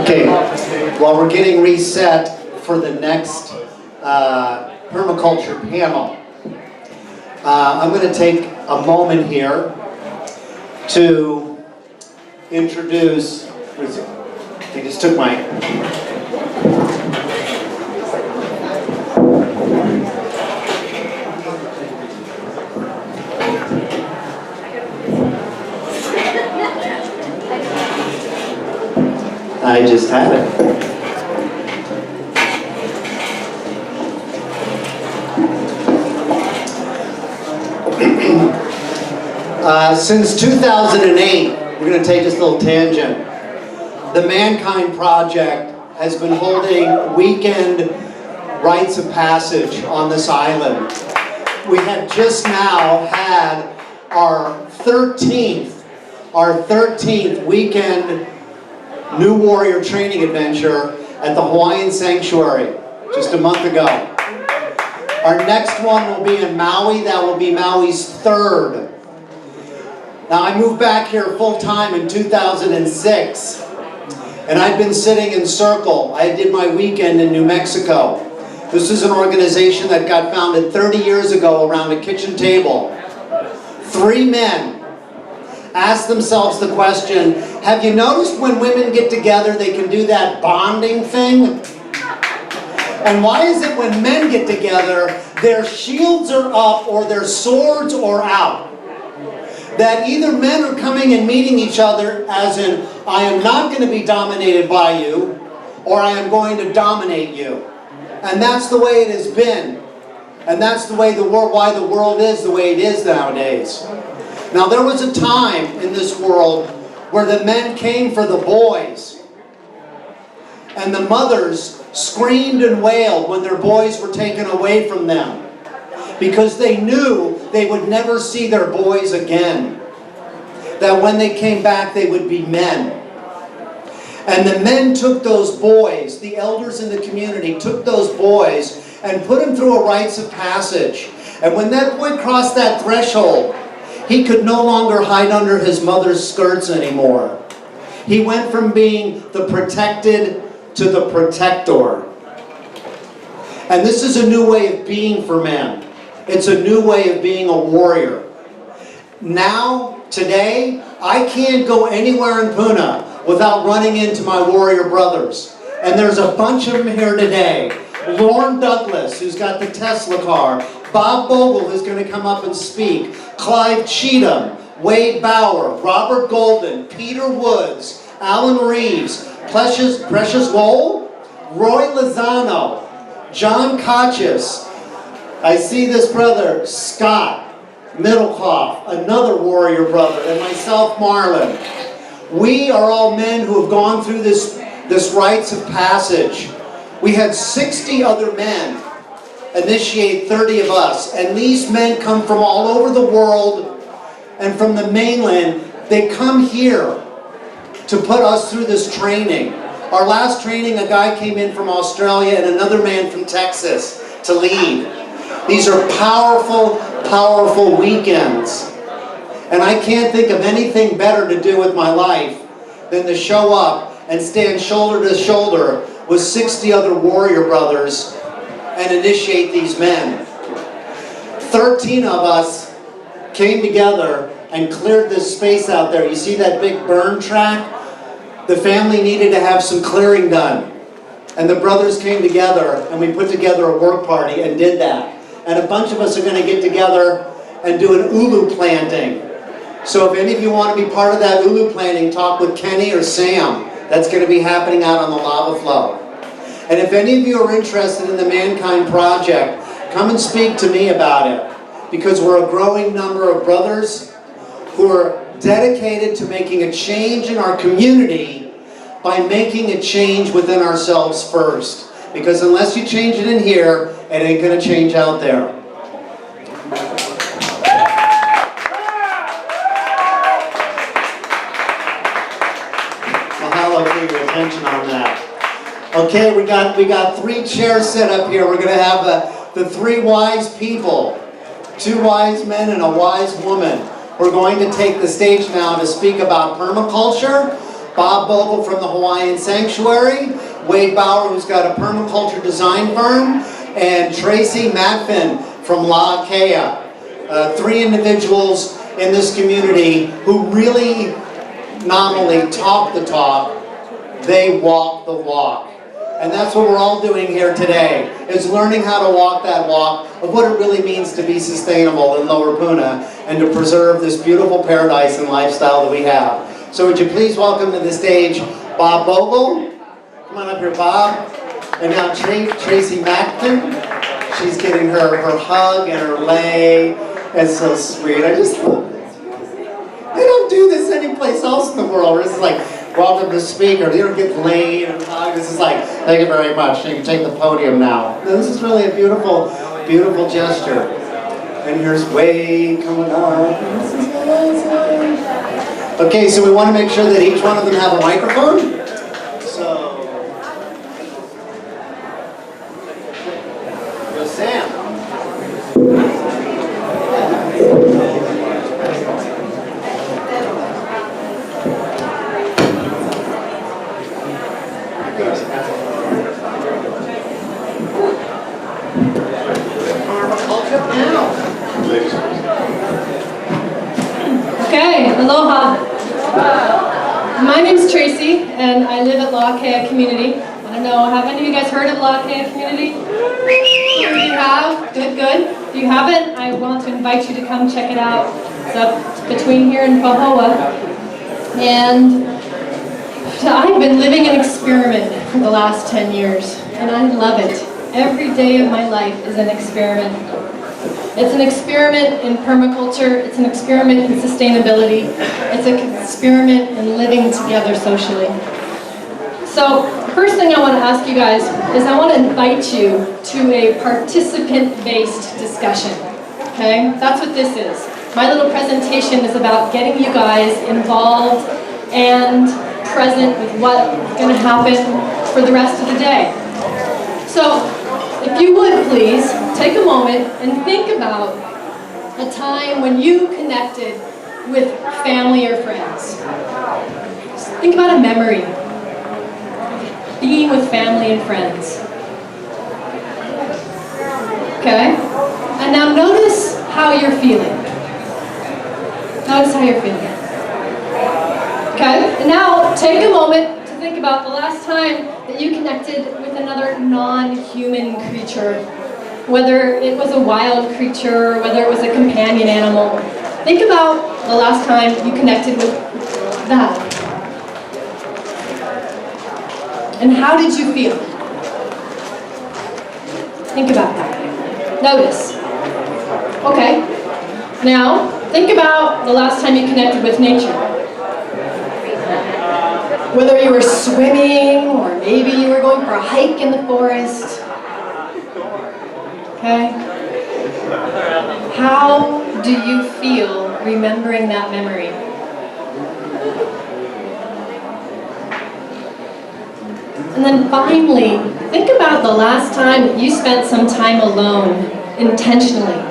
Okay, while we're getting reset for the next permaculture panel, I'm going to take a moment here to introduce, they just took my, I just had it. Since 2008, we're going to take this little tangent. The Mankind Project has been holding weekend rites of passage on this island. We have just now had our 13th weekend New Warrior training adventure at the Hawaiian Sanctuary just a month ago. Our next one will be in Maui. That will be Maui's third. Now, I moved back here full-time in 2006, and I've been sitting in circle. I did my weekend in New Mexico. This is an organization that got founded 30 years ago around a kitchen table. 3 men asked themselves the question, have you noticed when women get together they can do that bonding thing? And why is it when men get together their shields are up or their swords are out? That either men are coming and meeting each other as in, I am not going to be dominated by you, or I am going to dominate you. And that's the way it has been. And that's the way why the world is the way it is nowadays. Now, there was a time in this world where the men came for the boys. And the mothers screamed and wailed when their boys were taken away from them, because they knew they would never see their boys again. That when they came back, they would be men. And the men took those boys, the elders in the community took those boys and put them through a rites of passage. And when that boy crossed that threshold, he could no longer hide under his mother's skirts anymore. He went from being the protected to the protector. And this is a new way of being for men. It's a new way of being a warrior. Now, today, I can't go anywhere in Puna without running into my warrior brothers. And there's a bunch of them here today. Lorne Douglas, who's got the Tesla car. Bob Bogle, who's going to come up and speak. Clive Cheatham, Wade Bauer, Robert Golden, Peter Woods, Alan Reeves, Precious Lowell, Roy Lozano, John Kachis. I see this brother, Scott Middlecloth, another warrior brother, and myself, Marlon. We are all men who have gone through this rites of passage. We had 60 other men initiate 30 of us, and these men come from all over the world and from the mainland. They come here to put us through this training. Our last training, a guy came in from Australia and another man from Texas to lead. These are powerful, powerful weekends. And I can't think of anything better to do with my life than to show up and stand shoulder to shoulder with 60 other warrior brothers and initiate these men. 13 of us came together and cleared this space out there. You see that big burn track? The family needed to have some clearing done. And the brothers came together and we put together a work party and did that. And a bunch of us are going to get together and do an ulu planting. So if any of you want to be part of that ulu planting, talk with Kenny or Sam. That's going to be happening out on the lava flow. And if any of you are interested in the Mankind Project, come and speak to me about it. Because we're a growing number of brothers who are dedicated to making a change in our community by making a change within ourselves first. Because unless you change it in here, it ain't going to change out there. Mahalo for your attention on that. Okay, we got 3 chairs set up here. We're going to have the 3 wise people, 2 wise men and a wise woman. We're going to take the stage now to speak about permaculture. Bob Bogle from the Hawaiian Sanctuary, Wade Bauer, who's got a permaculture design firm, and Tracy Matfin from La'akea. 3 individuals in this community who really not only talk the talk, they walk the walk. And that's what we're all doing here today, is learning how to walk that walk of what it really means to be sustainable in Lower Puna and to preserve this beautiful paradise and lifestyle that we have. So would you please welcome to the stage Bob Bogle. Come on up here, Bob. And now Tracy Macton. She's getting her hug and her lay. That's so sweet. I just love this. They don't do this anyplace else in the world. This is like, welcome to speaker. You don't get laid and hugged. This is like, thank you very much. You can take the podium now. This is really a beautiful, beautiful gesture. And here's Wade coming up. This is amazing. Okay, so we want to make sure that each one of them have a microphone. So, Sam. Okay, aloha. My name's Tracy, and I live at La'akea Community. I don't know, have any of you guys heard of La'akea Community? You have? Good, good. If you haven't, I want to invite you to come check it out. It's up between here and Pahoa. And I've been living an experiment for the last 10 years, and I love it. Every day of my life is an experiment. It's an experiment in permaculture, it's an experiment in sustainability, it's an experiment in living together socially. So, the first thing I want to ask you guys is I want to invite you to a participant-based discussion, okay? That's what this is. My little presentation is about getting you guys involved and present with what's going to happen for the rest of the day. So, if you would please, take a moment and think about a time when you connected with family or friends. Just think about a memory. Being with family and friends. Okay? And now notice how you're feeling. Notice how you're feeling. Okay? And now take a moment to think about the last time that you connected with another non-human creature. Whether it was a wild creature, whether it was a companion animal. Think about the last time you connected with that. And how did you feel? Think about that. Notice. Okay. Now, think about the last time you connected with nature. Whether you were swimming, or maybe you were going for a hike in the forest. Okay? How do you feel remembering that memory? And then finally, think about the last time that you spent some time alone, intentionally.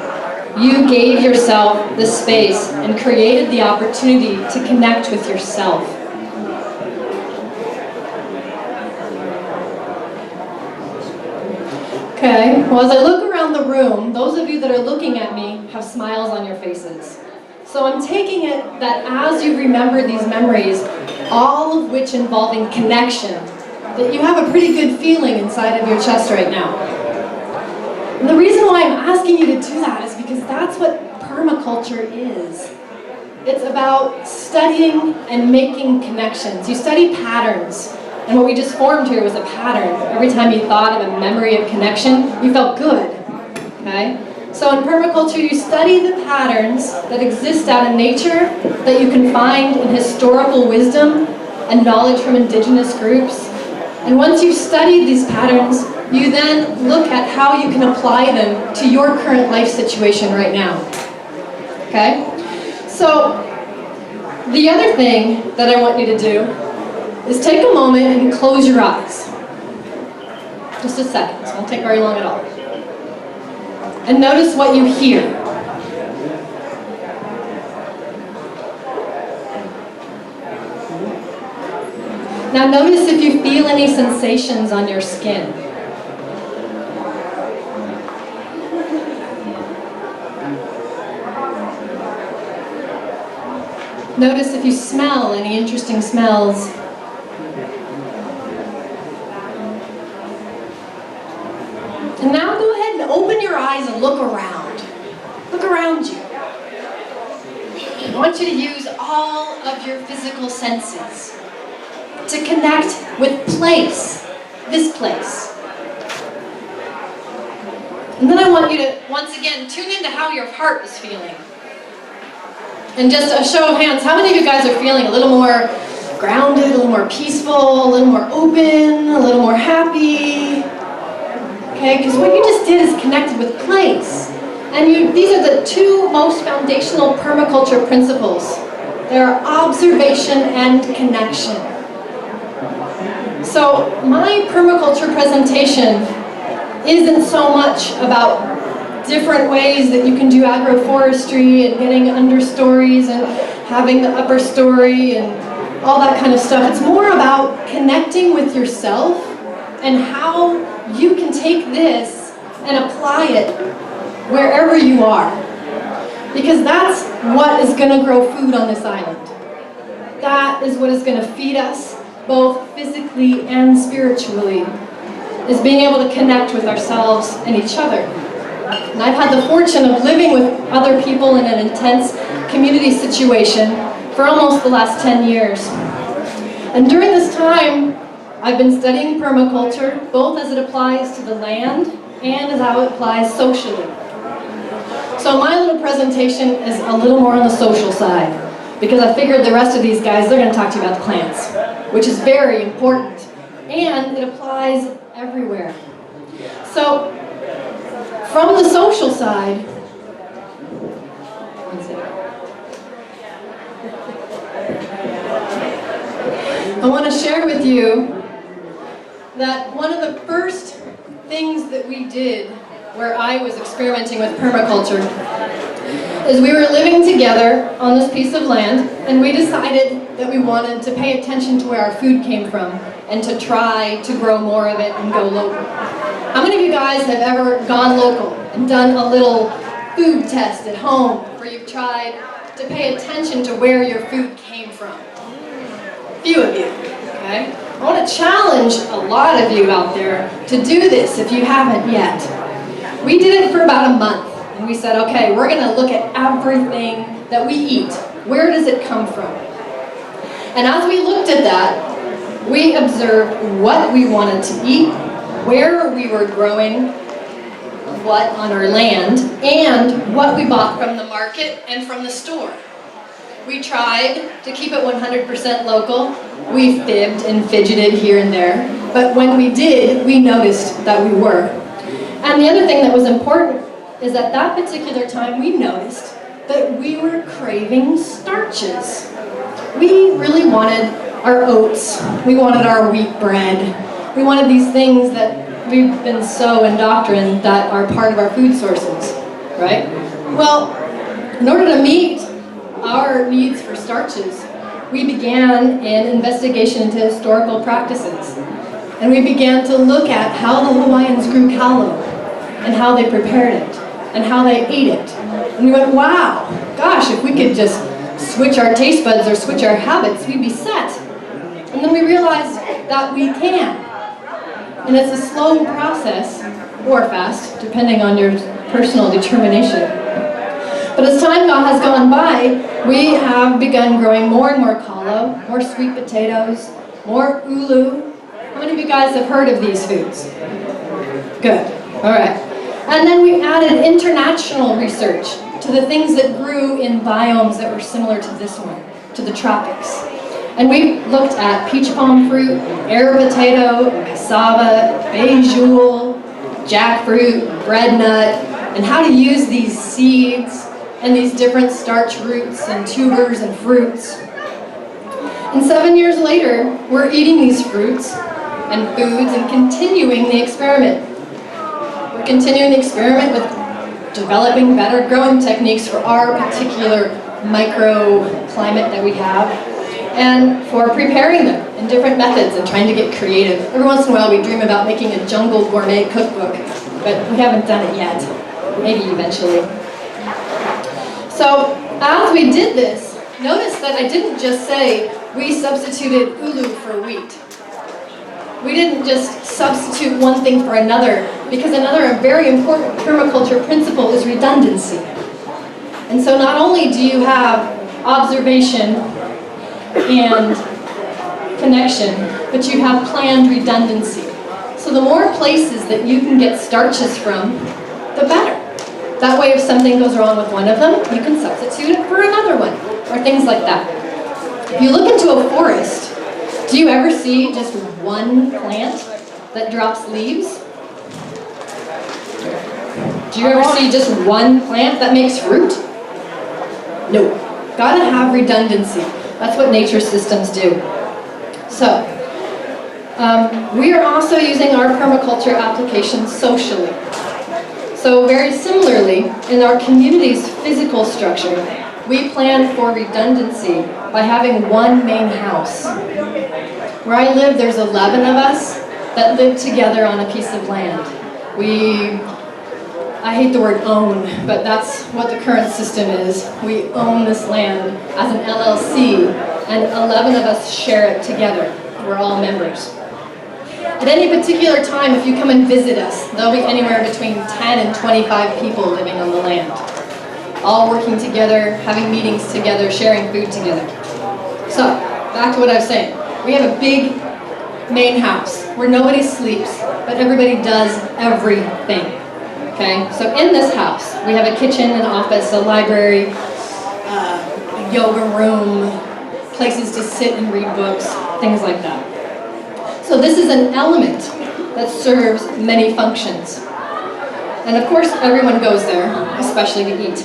You gave yourself the space and created the opportunity to connect with yourself. Okay, well as I look around the room, those of you that are looking at me have smiles on your faces. So I'm taking it that as you remember these memories, all of which involving connection, that you have a pretty good feeling inside of your chest right now. And the reason why I'm asking you to do that is because that's what permaculture is. It's about studying and making connections. You study patterns. And what we just formed here was a pattern. Every time you thought of a memory of connection, you felt good, okay? So in permaculture, you study the patterns that exist out in nature that you can find in historical wisdom and knowledge from indigenous groups. And once you've studied these patterns, you then look at how you can apply them to your current life situation right now, okay? So the other thing that I want you to do is take a moment and close your eyes. Just a second, it won't take very long at all. And notice what you hear. Now notice if you feel any sensations on your skin. Notice if you smell any interesting smells. And now go ahead and open your eyes and look around. Look around you. I want you to use all of your physical senses to connect with place, this place. And then I want you to, once again, tune into how your heart is feeling. And just a show of hands, how many of you guys are feeling a little more grounded, a little more peaceful, a little more open, a little more happy? Okay, because what you just did is connected with place. And these are the two most foundational permaculture principles. They are observation and connection. So my permaculture presentation isn't so much about different ways that you can do agroforestry and getting understories and having the upper story and all that kind of stuff. It's more about connecting with yourself and how you can take this and apply it wherever you are. Because that's what is going to grow food on this island. That is what is going to feed us, both physically and spiritually, is being able to connect with ourselves and each other. And I've had the fortune of living with other people in an intense community situation for almost the last 10 years. And during this time, I've been studying permaculture, both as it applies to the land and as how it applies socially. So my little presentation is a little more on the social side, because I figured the rest of these guys, they're going to talk to you about the plants, which is very important, and it applies everywhere. So, from the social side, I want to share with you that one of the first things that we did where I was experimenting with permaculture is we were living together on this piece of land, and we decided that we wanted to pay attention to where our food came from and to try to grow more of it and go local. How many of you guys have ever gone local and done a little food test at home where you've tried to pay attention to where your food came from? A few of you, okay? I want to challenge a lot of you out there to do this if you haven't yet. We did it for about a month, and we said, okay, we're going to look at everything that we eat. Where does it come from? And as we looked at that, we observed what we wanted to eat, where we were growing what on our land, and what we bought from the market and from the store. We tried to keep it 100% local. We fibbed and fidgeted here and there, but when we did, we noticed that we were. And the other thing that was important is at that particular time we noticed that we were craving starches. We really wanted our oats, we wanted our wheat bread, we wanted these things that we've been so indoctrined that are part of our food sources, right? Well, in order to meet our needs for starches, we began an investigation into historical practices. And we began to look at how the Hawaiians grew kalo, and how they prepared it, and how they ate it. And we went, wow, gosh, if we could just switch our taste buds or switch our habits, we'd be set. And then we realized that we can. And it's a slow process, or fast, depending on your personal determination. But as time has gone by, we have begun growing more and more kalo, more sweet potatoes, more ulu. How many of you guys have heard of these foods? Good, all right. And then we added international research to the things that grew in biomes that were similar to this one, to the tropics. And we looked at peach palm fruit, air potato, cassava, basil, jackfruit, bread nut, and how to use these seeds and these different starch roots and tubers and fruits. And 7 years later, we're eating these fruits and foods and continuing the experiment. We're continuing the experiment with developing better growing techniques for our particular microclimate that we have. and for preparing them in different methods and trying to get creative. Every once in a while we dream about making a jungle gourmet cookbook, but we haven't done it yet. Maybe eventually. So as we did this, notice that I didn't just say we substituted ulu for wheat. We didn't just substitute one thing for another, because another very important permaculture principle is redundancy. And so not only do you have observation and connection, but you have planned redundancy. So the more places that you can get starches from, the better. That way if something goes wrong with one of them, you can substitute it for another one, or things like that. If you look into a forest, do you ever see just one plant that drops leaves? Do you ever see just one plant that makes fruit? No. Gotta have redundancy. That's what nature systems do. So, we are also using our permaculture applications socially. So very similarly, in our community's physical structure, we plan for redundancy by having one main house. Where I live, there's 11 of us that live together on a piece of land. I hate the word own, but that's what the current system is. We own this land as an LLC, and 11 of us share it together. We're all members. At any particular time, if you come and visit us, there'll be anywhere between 10 and 25 people living on the land. All working together, having meetings together, sharing food together. So, back to what I was saying. We have a big main house where nobody sleeps, but everybody does everything. Okay? So in this house, we have a kitchen, an office, a library, a yoga room, places to sit and read books, things like that. So this is an element that serves many functions. And of course, everyone goes there, especially to eat.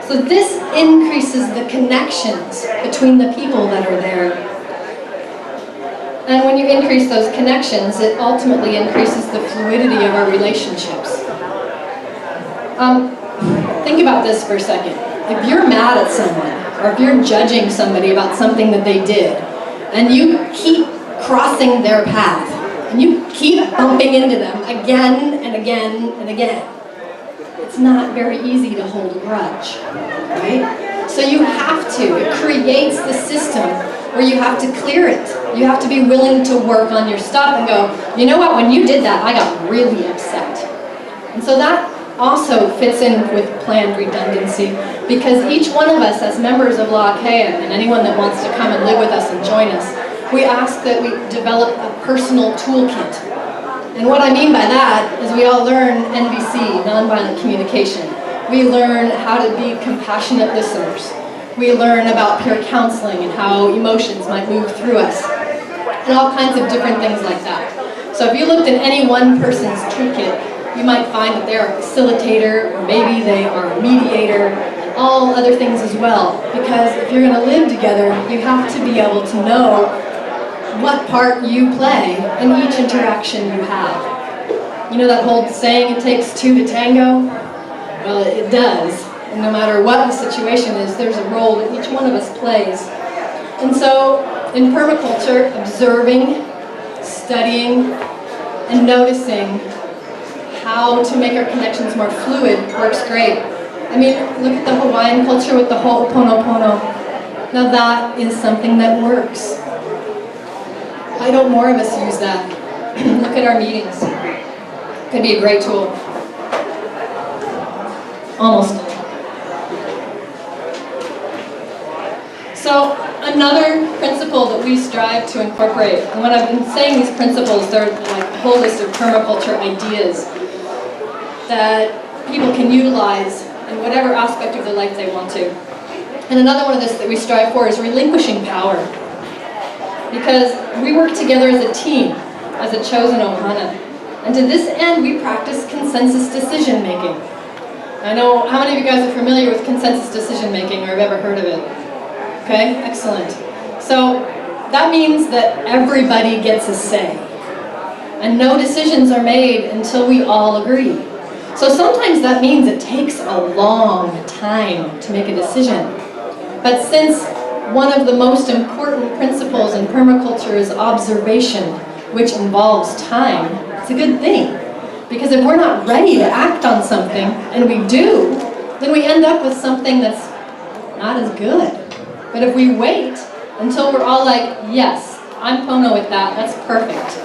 So this increases the connections between the people that are there. And when you increase those connections, it ultimately increases the fluidity of our relationships. Think about this for a second. If you're mad at someone, or if you're judging somebody about something that they did, and you keep crossing their path, and you keep bumping into them again and again and again, it's not very easy to hold a grudge, right? So you have to. It creates the system where you have to clear it. You have to be willing to work on your stuff and go, you know what, when you did that, I got really upset. And so that also fits in with planned redundancy, because each one of us as members of La Akea, and anyone that wants to come and live with us and join us, we ask that we develop a personal toolkit. And what I mean by that is we all learn NVC, nonviolent communication. We learn how to be compassionate listeners. We learn about peer counseling and how emotions might move through us, and all kinds of different things like that. So if you looked in any one person's toolkit, you might find that they're a facilitator, or maybe they are a mediator, and all other things as well. Because if you're going to live together, you have to be able to know what part you play in each interaction you have. You know that whole saying, it takes two to tango? Well, it does. And no matter what the situation is, there's a role that each one of us plays. And so, in permaculture, observing, studying, and noticing how to make our connections more fluid works great. I mean, look at the Hawaiian culture with the ho'oponopono. Now that is something that works. Why don't more of us use that? Look at our meetings. Could be a great tool. Almost. So another principle that we strive to incorporate, and when I've been saying these principles, they're like a whole list of permaculture ideas that people can utilize in whatever aspect of their life they want to. And another one of this that we strive for is relinquishing power. Because we work together as a team, as a chosen ohana. And to this end, we practice consensus decision making. I know, how many of you guys are familiar with consensus decision making or have ever heard of it? Okay, excellent. So that means that everybody gets a say. And no decisions are made until we all agree. So sometimes that means it takes a long time to make a decision. But since one of the most important principles in permaculture is observation, which involves time. It's a good thing, because if we're not ready to act on something, and we do, then we end up with something that's not as good. But if we wait until we're all like, yes, I'm Pono with that, that's perfect.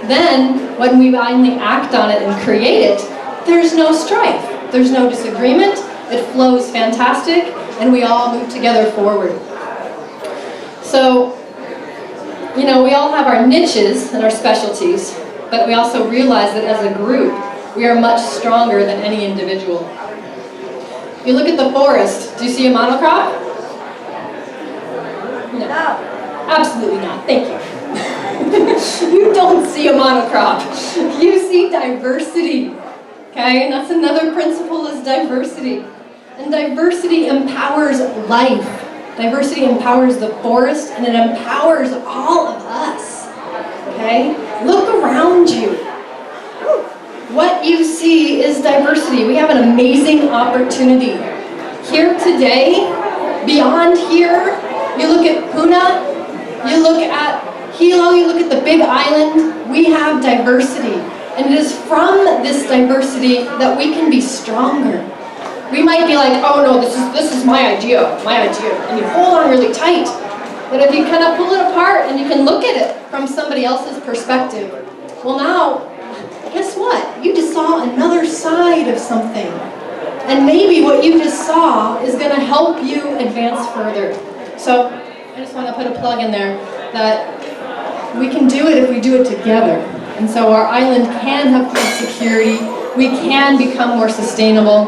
Then, when we finally act on it and create it, there's no strife, there's no disagreement, it flows fantastic, and we all move together forward. So, you know, we all have our niches and our specialties, but we also realize that as a group, we are much stronger than any individual. If you look at the forest, do you see a monocrop? No. Absolutely not. Thank you. You don't see a monocrop. You see diversity. Okay? And that's another principle, is diversity. And diversity empowers life. Diversity empowers the forest, and it empowers all of us. Okay? Look around you. What you see is diversity. We have an amazing opportunity. Here today, beyond here, you look at Puna, you look at Hilo, you look at the Big Island, we have diversity. And it is from this diversity that we can be stronger. We might be like, oh no, this is my idea, and you hold on really tight. But if you kind of pull it apart and you can look at it from somebody else's perspective, well now, guess what? You just saw another side of something. And maybe what you just saw is going to help you advance further. So I just want to put a plug in there that we can do it if we do it together. And so our island can have food security. We can become more sustainable.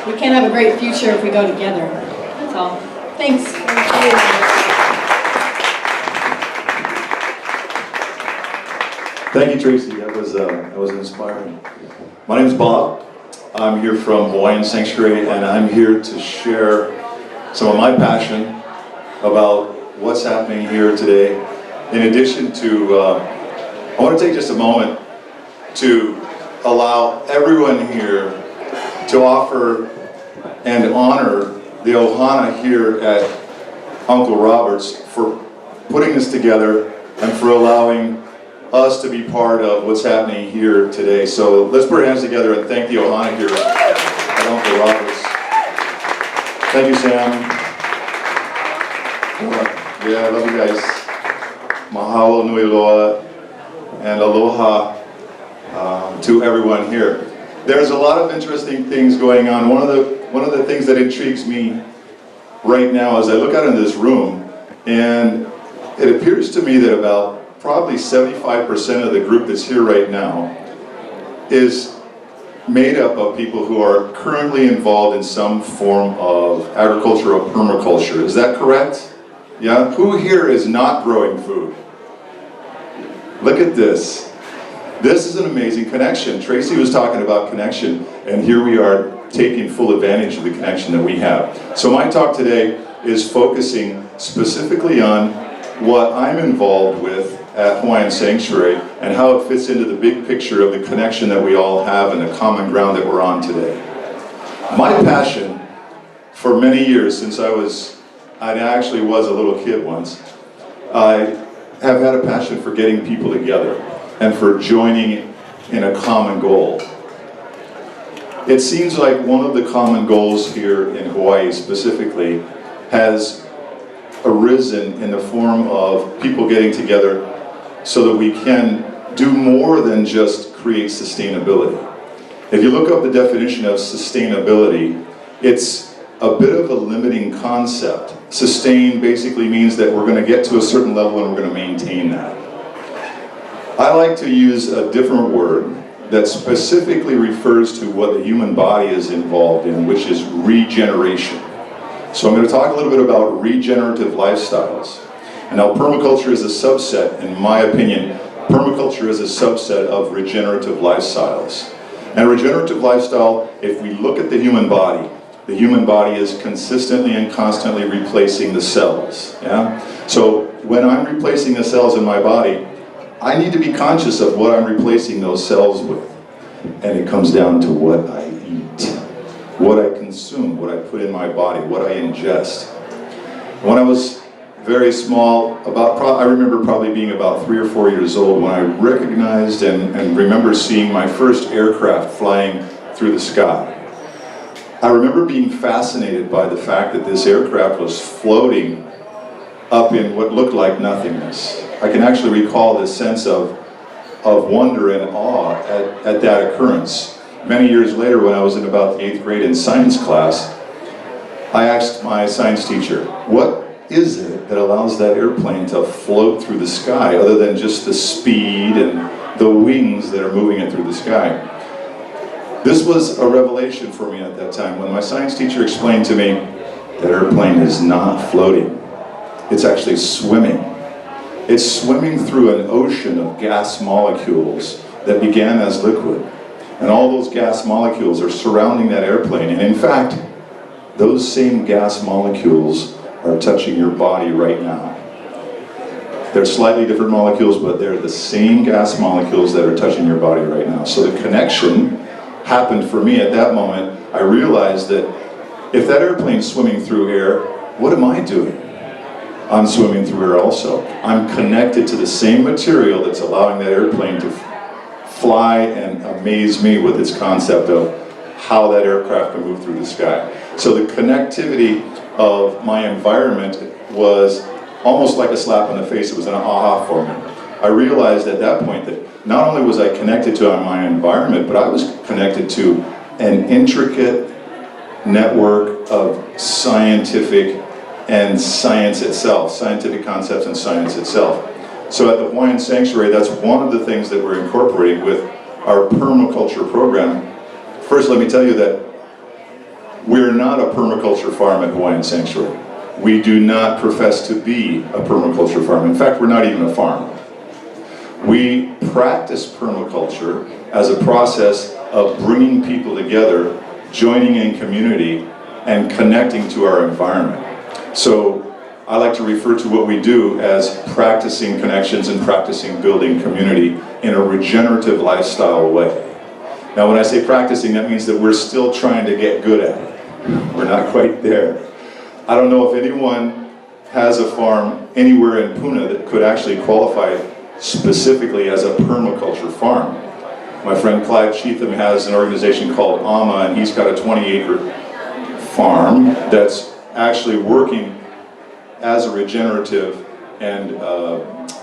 We can have a great future if we go together. That's all. Thanks. Thank you, Tracy. That was inspiring. My name is Bob. I'm here from Hawaiian Sanctuary, and I'm here to share some of my passion about what's happening here today. In addition to, I want to take just a moment to allow everyone here to offer and honor the ohana here at Uncle Robert's for putting this together and for allowing us to be part of what's happening here today. So let's put our hands together and thank the ohana here at Uncle Robert's. Thank you, Sam. Yeah, I love you guys. Mahalo nui loa and aloha to everyone here. There's a lot of interesting things going on. One of the things that intrigues me right now as I look out into this room, and it appears to me that about probably 75% of the group that's here right now is made up of people who are currently involved in some form of agriculture or permaculture. Is that correct? Yeah? Who here is not growing food? Look at this. This is an amazing connection. Tracy was talking about connection, and here we are taking full advantage of the connection that we have. So my talk today is focusing specifically on what I'm involved with at Hawaiian Sanctuary and how it fits into the big picture of the connection that we all have and the common ground that we're on today. My passion for many years, since I actually was a little kid once, I have had a passion for getting people together and for joining in a common goal. It seems like one of the common goals here in Hawaii specifically has arisen in the form of people getting together so that we can do more than just create sustainability. If you look up the definition of sustainability, it's a bit of a limiting concept. Sustain basically means that we're going to get to a certain level and we're going to maintain that. I like to use a different word that specifically refers to what the human body is involved in, which is regeneration. So I'm going to talk a little bit about regenerative lifestyles. And now permaculture is a subset, in my opinion, permaculture is a subset of regenerative lifestyles. And regenerative lifestyle, if we look at the human body is consistently and constantly replacing the cells. Yeah? So when I'm replacing the cells in my body, I need to be conscious of what I'm replacing those cells with. And it comes down to what I eat, what I consume, what I put in my body, what I ingest. When I was very small, I remember probably being about 3 or 4 years old when I recognized and remember seeing my first aircraft flying through the sky. I remember being fascinated by the fact that this aircraft was floating up in what looked like nothingness. I can actually recall this sense of wonder and awe at that occurrence. Many years later, when I was in about the 8th grade in science class, I asked my science teacher, what is it that allows that airplane to float through the sky other than just the speed and the wings that are moving it through the sky? This was a revelation for me at that time when my science teacher explained to me that airplane is not floating. It's actually swimming. It's swimming through an ocean of gas molecules that began as liquid. And all those gas molecules are surrounding that airplane. And in fact, those same gas molecules are touching your body right now. They're slightly different molecules, but they're the same gas molecules that are touching your body right now. So the connection happened for me at that moment. I realized that if that airplane's swimming through air, what am I doing? I'm swimming through air also. I'm connected to the same material that's allowing that airplane to fly and amaze me with its concept of how that aircraft can move through the sky. So the connectivity of my environment was almost like a slap in the face. It was an aha for me. I realized at that point that not only was I connected to my environment, but I was connected to an intricate network of scientific and science itself, scientific concepts and science itself. So at the Hawaiian Sanctuary, that's one of the things that we're incorporating with our permaculture program. First, let me tell you that we're not a permaculture farm at Hawaiian Sanctuary. We do not profess to be a permaculture farm. In fact, we're not even a farm. We practice permaculture as a process of bringing people together, joining in community, and connecting to our environment. So I like to refer to what we do as practicing connections and practicing building community in a regenerative lifestyle way. Now when I say practicing, that means that we're still trying to get good at it. We're not quite there. I don't know if anyone has a farm anywhere in Puna that could actually qualify specifically as a permaculture farm. My friend Clive Cheatham has an organization called AMA, and he's got a 20-acre farm that's actually working as a regenerative and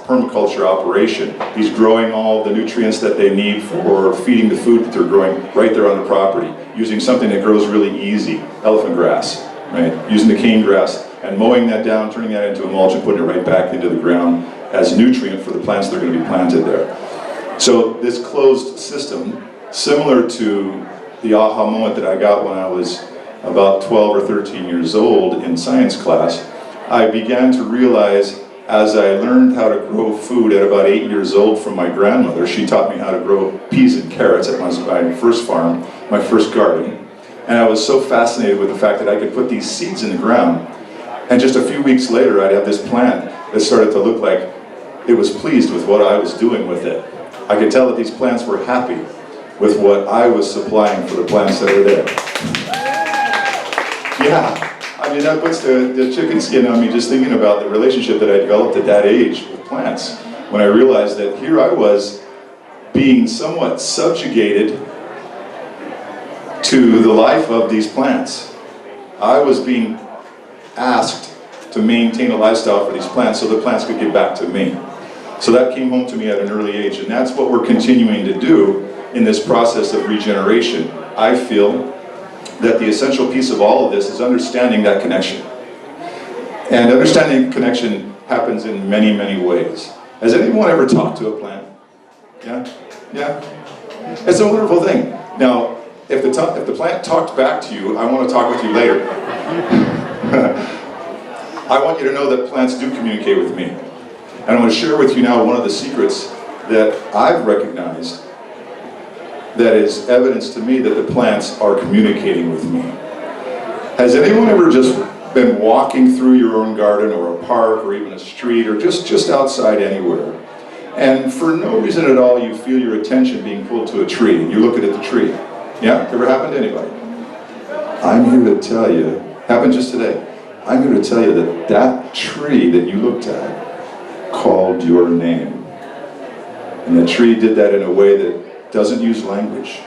permaculture operation. He's growing all the nutrients that they need for feeding the food that they're growing right there on the property, using something that grows really easy, elephant grass, right? Using the cane grass and mowing that down, turning that into a mulch and putting it right back into the ground as nutrient for the plants that are going to be planted there. So this closed system, similar to the aha moment that I got when I was about 12 or 13 years old in science class, I began to realize as I learned how to grow food at about 8 years old from my grandmother. She taught me how to grow peas and carrots at my first farm, my first garden. And I was so fascinated with the fact that I could put these seeds in the ground, and just a few weeks later I'd have this plant that started to look like it was pleased with what I was doing with it. I could tell that these plants were happy with what I was supplying for the plants that are there. Yeah. I mean, that puts the chicken skin on me just thinking about the relationship that I developed at that age with plants. When I realized that here I was being somewhat subjugated to the life of these plants. I was being asked to maintain a lifestyle for these plants so the plants could give back to me. So that came home to me at an early age, and that's what we're continuing to do in this process of regeneration. I feel that the essential piece of all of this is understanding that connection. And understanding connection happens in many, many ways. Has anyone ever talked to a plant? Yeah? Yeah? It's a wonderful thing. Now, if the plant talked back to you, I want to talk with you later. I want you to know that plants do communicate with me. And I want to share with you now one of the secrets that I've recognized that is evidence to me that the plants are communicating with me. Has anyone ever just been walking through your own garden or a park or even a street or just outside anywhere, and for no reason at all you feel your attention being pulled to a tree and you're looking at the tree? Yeah? Ever happened to anybody? I'm here to tell you, happened just today, I'm here to tell you that that tree that you looked at called your name. And the tree did that in a way that doesn't use language.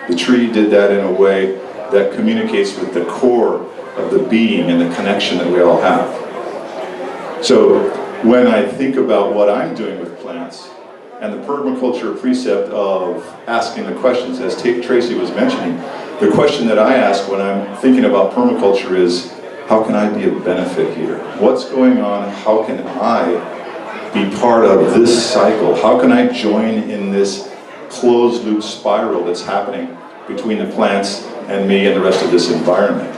The tree did that in a way that communicates with the core of the being and the connection that we all have. So when I think about what I'm doing with plants, and the permaculture precept of asking the questions, as Tracy was mentioning, the question that I ask when I'm thinking about permaculture is, how can I be of benefit here? What's going on? How can I be part of this cycle? How can I join in this closed loop spiral that's happening between the plants and me and the rest of this environment?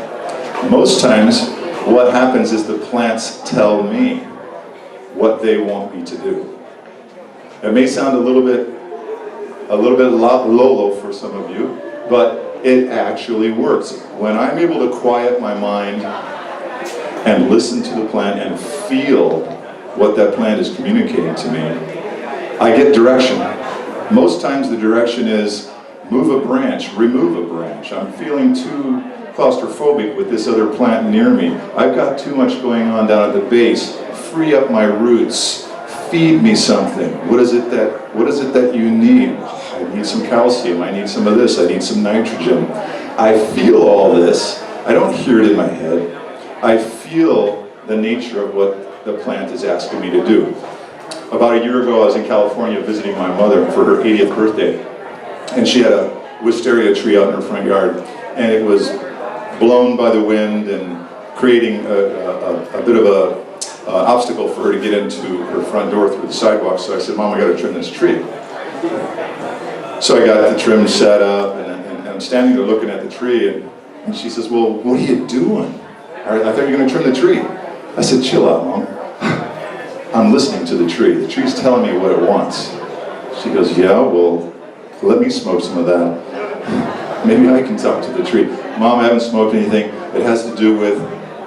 Most times, what happens is the plants tell me what they want me to do. It may sound a little bit lolo for some of you, but it actually works. When I'm able to quiet my mind and listen to the plant and feel what that plant is communicating to me, I get direction. Most times the direction is move a branch, remove a branch. I'm feeling too claustrophobic with this other plant near me. I've got too much going on down at the base. Free up my roots. Feed me something. What is it that you need? I need some calcium. I need some of this. I need some nitrogen. I feel all this. I don't hear it in my head. I feel the nature of what the plant is asking me to do. About a year ago, I was in California visiting my mother for her 80th birthday. And she had a wisteria tree out in her front yard. And it was blown by the wind and creating a bit of a obstacle for her to get into her front door through the sidewalk. So I said, Mom, I got to trim this tree. So I got the trim set up, and I'm standing there looking at the tree, and she says, well, what are you doing? I thought you were going to trim the tree. I said, chill out, Mom. I'm listening to the tree. The tree's telling me what it wants. She goes, yeah, well, let me smoke some of that. Maybe I can talk to the tree. Mom, I haven't smoked anything. It has to do with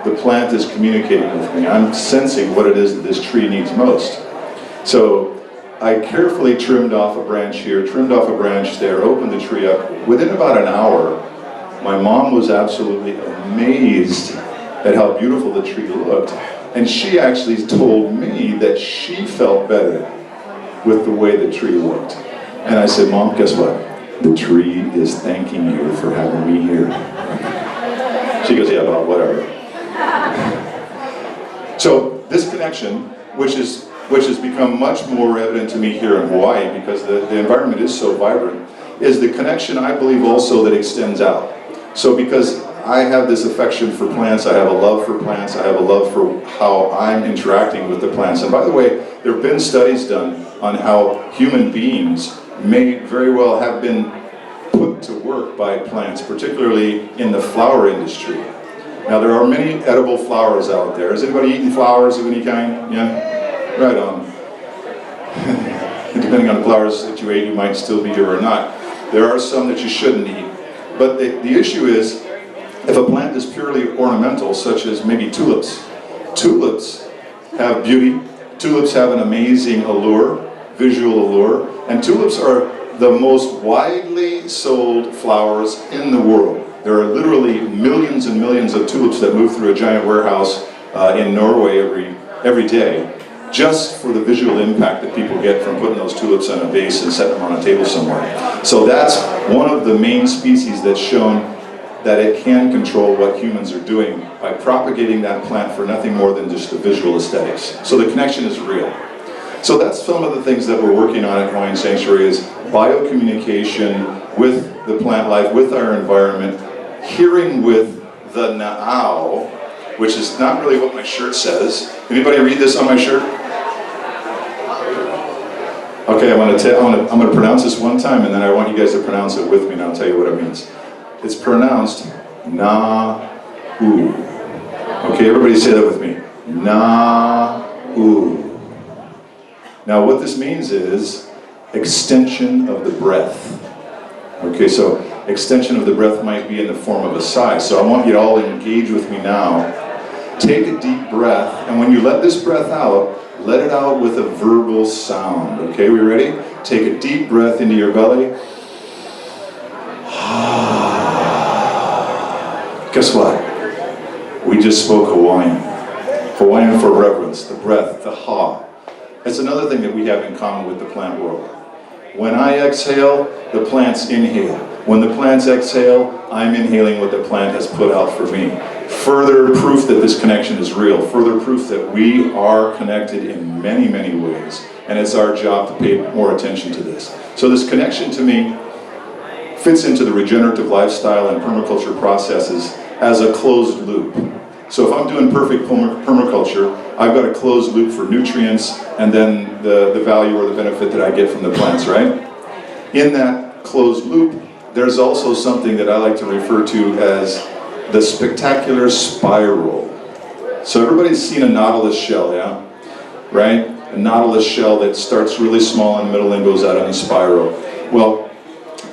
the plant is communicating with me. I'm sensing what it is that this tree needs most. So I carefully trimmed off a branch here, trimmed off a branch there, opened the tree up. Within about an hour, my mom was absolutely amazed at how beautiful the tree looked. And she actually told me that she felt better with the way the tree looked. And I said, Mom, guess what? The tree is thanking you for having me here. She goes, yeah, well, whatever. So this connection, which has become much more evident to me here in Hawaii because the environment is so vibrant, is the connection, I believe, also that extends out. So because I have this affection for plants, I have a love for plants, I have a love for how I'm interacting with the plants. And by the way, there have been studies done on how human beings may very well have been put to work by plants, particularly in the flower industry. Now there are many edible flowers out there. Is anybody eating flowers of any kind? Yeah? Right on. Depending on the flowers that you ate, you might still be here or not. There are some that you shouldn't eat. But the issue is, if a plant is purely ornamental, such as maybe tulips, tulips have beauty, tulips have an amazing allure, visual allure, and tulips are the most widely sold flowers in the world. There are literally millions and millions of tulips that move through a giant warehouse in Norway every day, just for the visual impact that people get from putting those tulips on a vase and setting them on a table somewhere. So that's one of the main species that's shown that it can control what humans are doing by propagating that plant for nothing more than just the visual aesthetics. So the connection is real. So that's some of the things that we're working on at Hawaiian Sanctuary is biocommunication with the plant life, with our environment, hearing with the na'au, which is not really what my shirt says. Anybody read this on my shirt? Okay, I'm going to pronounce this one time, and then I want you guys to pronounce it with me, and I'll tell you what it means. It's pronounced na-u. Okay, everybody say that with me. Na-u. Now what this means is extension of the breath. Okay, so extension of the breath might be in the form of a sigh. So I want you to all engage with me now. Take a deep breath, and when you let this breath out, let it out with a verbal sound. Okay, we ready? Take a deep breath into your belly. Guess what? We just spoke Hawaiian. Hawaiian for reverence, the breath, the ha. It's another thing that we have in common with the plant world. When I exhale, the plants inhale. When the plants exhale, I'm inhaling what the plant has put out for me. Further proof that this connection is real. Further proof that we are connected in many, many ways. And it's our job to pay more attention to this. So this connection to me fits into the regenerative lifestyle and permaculture processes as a closed loop. So if I'm doing perfect permaculture, I've got a closed loop for nutrients and then the value or the benefit that I get from the plants, right? In that closed loop, there's also something that I like to refer to as the spectacular spiral. So everybody's seen a nautilus shell, yeah? Right? A nautilus shell that starts really small in the middle and goes out on a spiral. Well,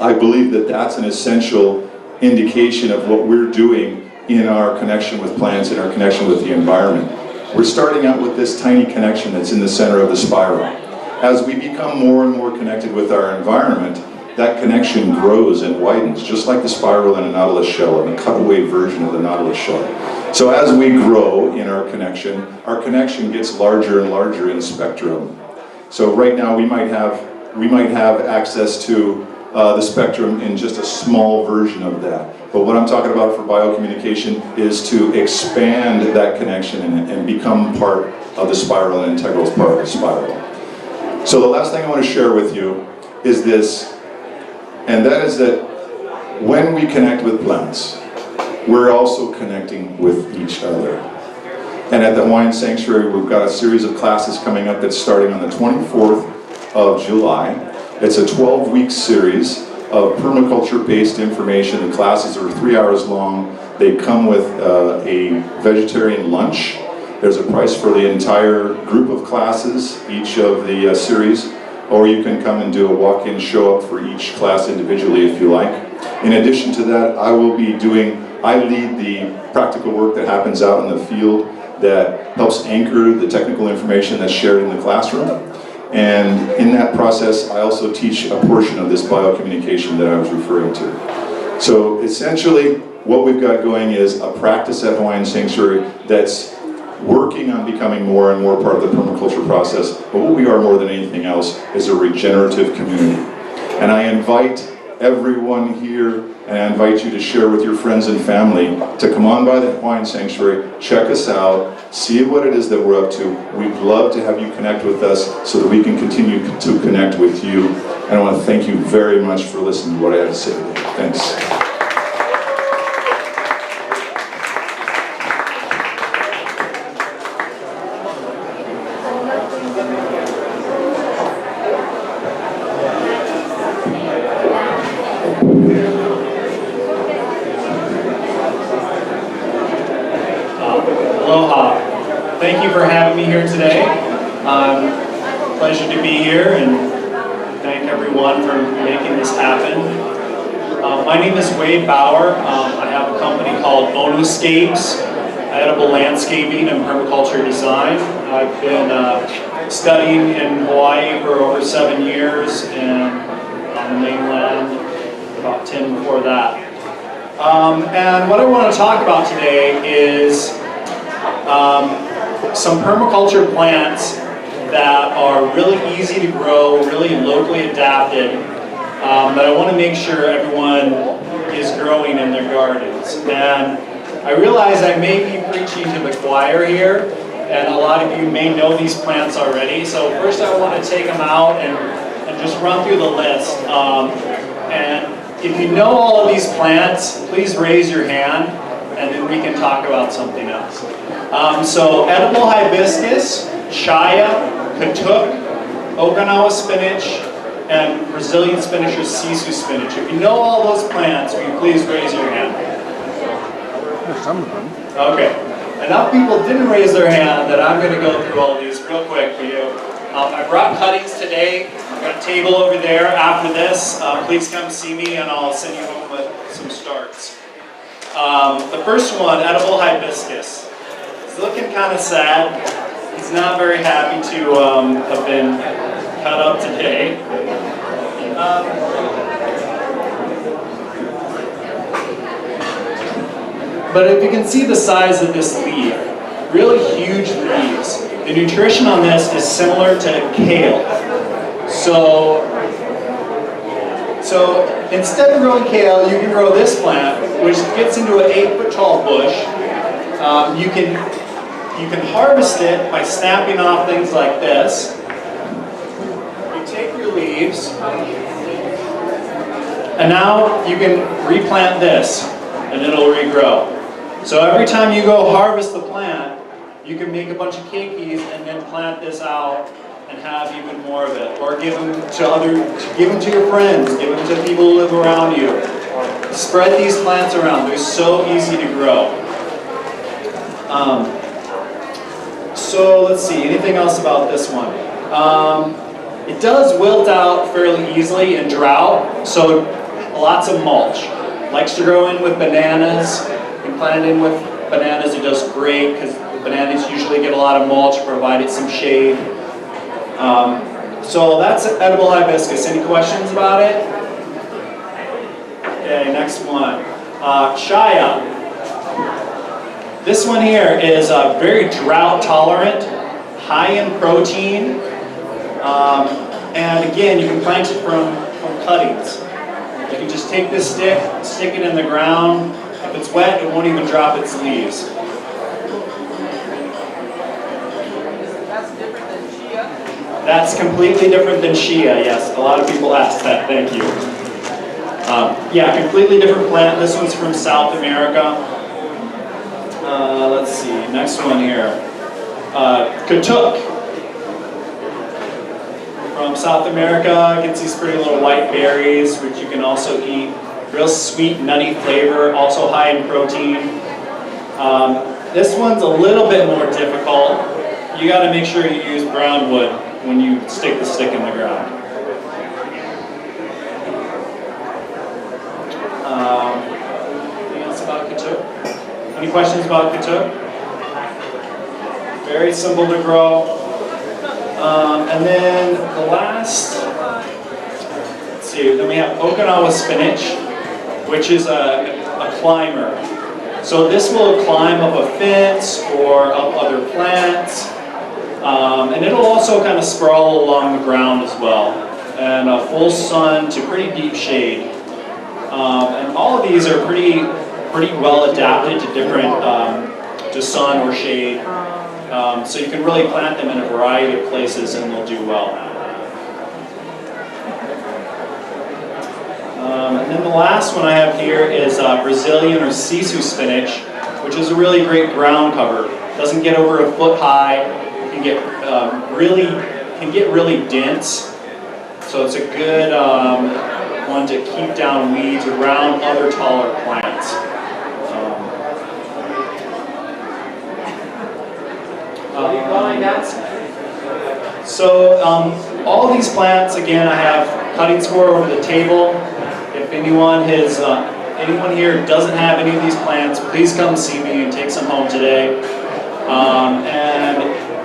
I believe that that's an essential indication of what we're doing in our connection with plants, in our connection with the environment. We're starting out with this tiny connection that's in the center of the spiral. As we become more and more connected with our environment, that connection grows and widens, just like the spiral in a nautilus shell, and a cutaway version of the nautilus shell. So as we grow in our connection gets larger and larger in spectrum. So right now we might have access to the spectrum in just a small version of that. But what I'm talking about for biocommunication is to expand that connection and become part of the spiral, an integral part of the spiral. So the last thing I want to share with you is this, and that is that when we connect with plants, we're also connecting with each other. And at the Hawaiian Sanctuary, we've got a series of classes coming up that's starting on the 24th of July. It's a 12-week series of permaculture-based information. The classes are 3 hours long. They come with a vegetarian lunch. There's a price for the entire group of classes, each of the series, or you can come and do a walk-in show up for each class individually if you like. In addition to that, I lead the practical work that happens out in the field that helps anchor the technical information that's shared in the classroom. And in that process, I also teach a portion of this biocommunication that I was referring to. So essentially, what we've got going is a practice at Hawaiian Sanctuary that's working on becoming more and more part of the permaculture process, but what we are more than anything else is a regenerative community. And I invite everyone here, and I invite you to share with your friends and family to come on by the Hawaiian Sanctuary, check us out, see what it is that we're up to. We'd love to have you connect with us so that we can continue to connect with you. And I want to thank you very much for listening to what I had to say today. Thanks. Aloha. Thank you for having me here today. Pleasure to be here, and thank everyone for making this happen. My name is Wade Bauer. I have a company called Onuscapes, edible landscaping and permaculture design. I've been studying in Hawaii for over 7 years, and on the mainland about 10 before that. And what I want to talk about today is some permaculture plants that are really easy to grow, really locally adapted, that I want to make sure everyone is growing in their gardens. And I realize I may be preaching to the choir here, and a lot of you may know these plants already. So first I want to take them out and just run through the list. And if you know all of these plants, please raise your hand, and then we can talk about something else. So edible hibiscus, chaya, katuk, Okinawa spinach, and Brazilian spinach or sisu spinach. If you know all those plants, will you please raise your hand? Some of them. Okay. Enough people didn't raise their hand that I'm going to go through all of these real quick for you. I brought cuttings today. I've got a table over there after this. Please come see me and I'll send you home with some starts. The first one, edible hibiscus. It's looking kind of sad. He's not very happy to have been cut up today. But if you can see the size of this leaf, really huge leaves. The nutrition on this is similar to kale. So instead of growing kale, you can grow this plant, which gets into an 8-foot tall bush. You can harvest it by snapping off things like this. You take your leaves, and now you can replant this, and it'll regrow. So every time you go harvest the plant, you can make a bunch of keikis and then plant this out and have even more of it, or give them to your friends, give them to people who live around you. Spread these plants around. They're so easy to grow. So let's see, anything else about this one? It does wilt out fairly easily in drought, so lots of mulch. Likes to grow in with bananas. You can plant it in with bananas, it does great because bananas usually get a lot of mulch, provide it some shade. So that's edible hibiscus. Any questions about it? Okay, next one. Shia. This one here is very drought tolerant, high in protein, and again, you can plant it from cuttings. You can just take this stick it in the ground. If it's wet, it won't even drop its leaves. That's different than chia? That's completely different than shea, yes. A lot of people ask that, thank you. Yeah, completely different plant. This one's from South America. Let's see, next one here. Katuk. From South America, gets these pretty little white berries, which you can also eat. Real sweet, nutty flavor, also high in protein. This one's a little bit more difficult. You got to make sure you use brown wood when you stick the stick in the ground. Anything else about Katuk? Any questions about Katuk? Very simple to grow. And then the last, let's see, then we have Okinawa spinach, which is a climber. So this will climb up a fence or up other plants, and it'll also kind of sprawl along the ground as well, and full sun to pretty deep shade. And all of these are pretty well adapted to different, to sun or shade. So you can really plant them in a variety of places and they'll do well. And then the last one I have here is Brazilian or Sisu spinach, which is a really great ground cover. Doesn't get over a foot high. Can get really dense. So it's a good one to keep down weeds around other taller plants. What are you calling that? So all these plants, again, I have cuttings for over the table. If anyone here doesn't have any of these plants, please come see me and take some home today.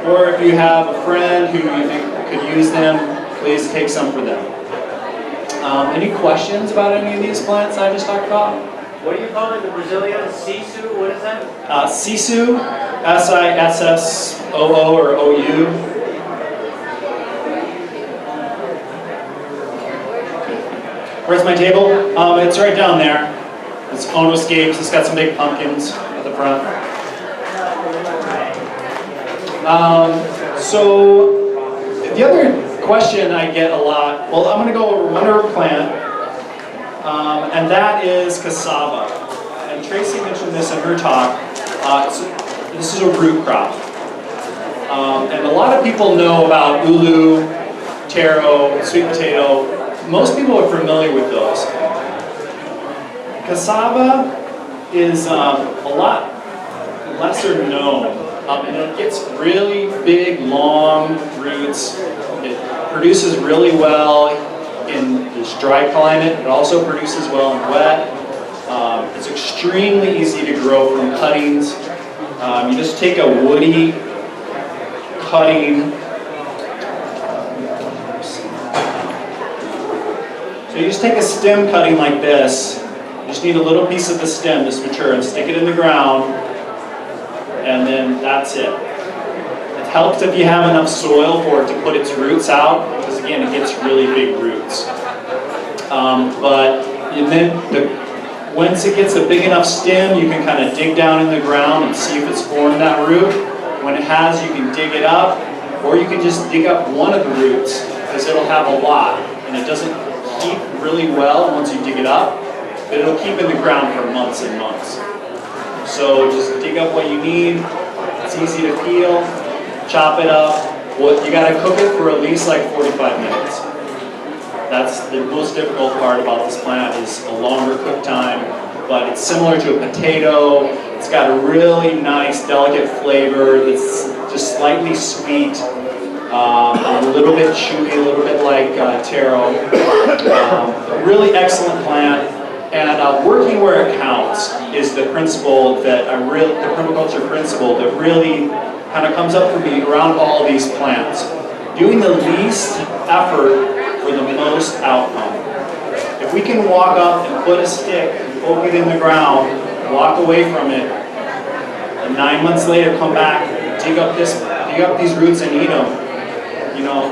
Or if you have a friend who you think could use them, please take some for them. Any questions about any of these plants I just talked about? What are you calling the Brazilian? Sisu? What is that? Sisu, S-I-S-S-O-O or O-U. Where's my table? It's right down there. It's Onoscapes. It's got some big pumpkins at the front. So the other question I get a lot, well, I'm going to go over one other plant, and that is cassava. And Tracy mentioned this in her talk. This is a root crop. And a lot of people know about ulu, taro, sweet potato. Most people are familiar with those. Cassava is a lot lesser known. And it gets really big, long roots. It produces really well in this dry climate. It also produces well in wet. It's extremely easy to grow from cuttings. You just take a woody cutting. So you just take a stem cutting like this, and just need a little piece of the stem that's mature and stick it in the ground, and then that's it. It helps if you have enough soil for it to put its roots out, because again, it gets really big roots. Once it gets a big enough stem, you can kind of dig down in the ground and see if it's formed that root. When it has, you can dig it up, or you can just dig up one of the roots, because it'll have a lot, and it doesn't keep really well once you dig it up, but it'll keep in the ground for months and months. So just dig up what you need. It's easy to peel, chop it up. You gotta cook it for at least like 45 minutes. That's the most difficult part about this plant, is a longer cook time, but it's similar to a potato. It's got a really nice, delicate flavor that's just slightly sweet, a little bit chewy, a little bit like taro. Really excellent plant, and working where it counts is the principle that the permaculture principle that really kind of comes up for me around all these plants. Doing the least effort for the most outcome. If we can walk up and put a stick and poke it in the ground, walk away from it, and 9 months later come back, dig up these roots and eat them,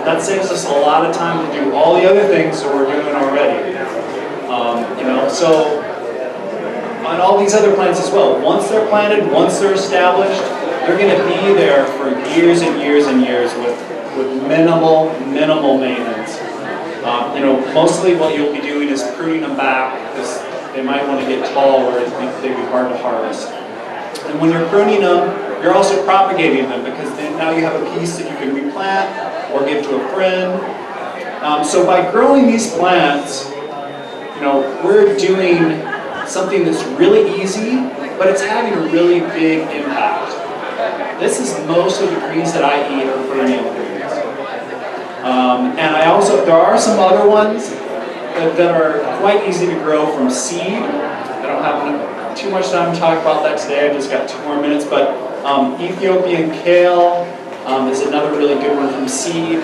that saves us a lot of time to do all the other things that we're doing already. So on all these other plants as well, once they're planted, once they're established, they're going to be there for years and years and years with minimal maintenance. Mostly what you'll be doing is pruning them back, because they might want to get tall or they'd be hard to harvest. And when you're pruning them, you're also propagating them, because then now you have a piece that you can replant or give to a friend. So by growing these plants, we're doing something that's really easy, but it's having a really big impact. This is most of the greens that I eat are perennial greens. And there are some other ones that are quite easy to grow from seed. I don't have too much time to talk about that today. I've just got 2 more minutes, but Ethiopian kale is another really good one from seed.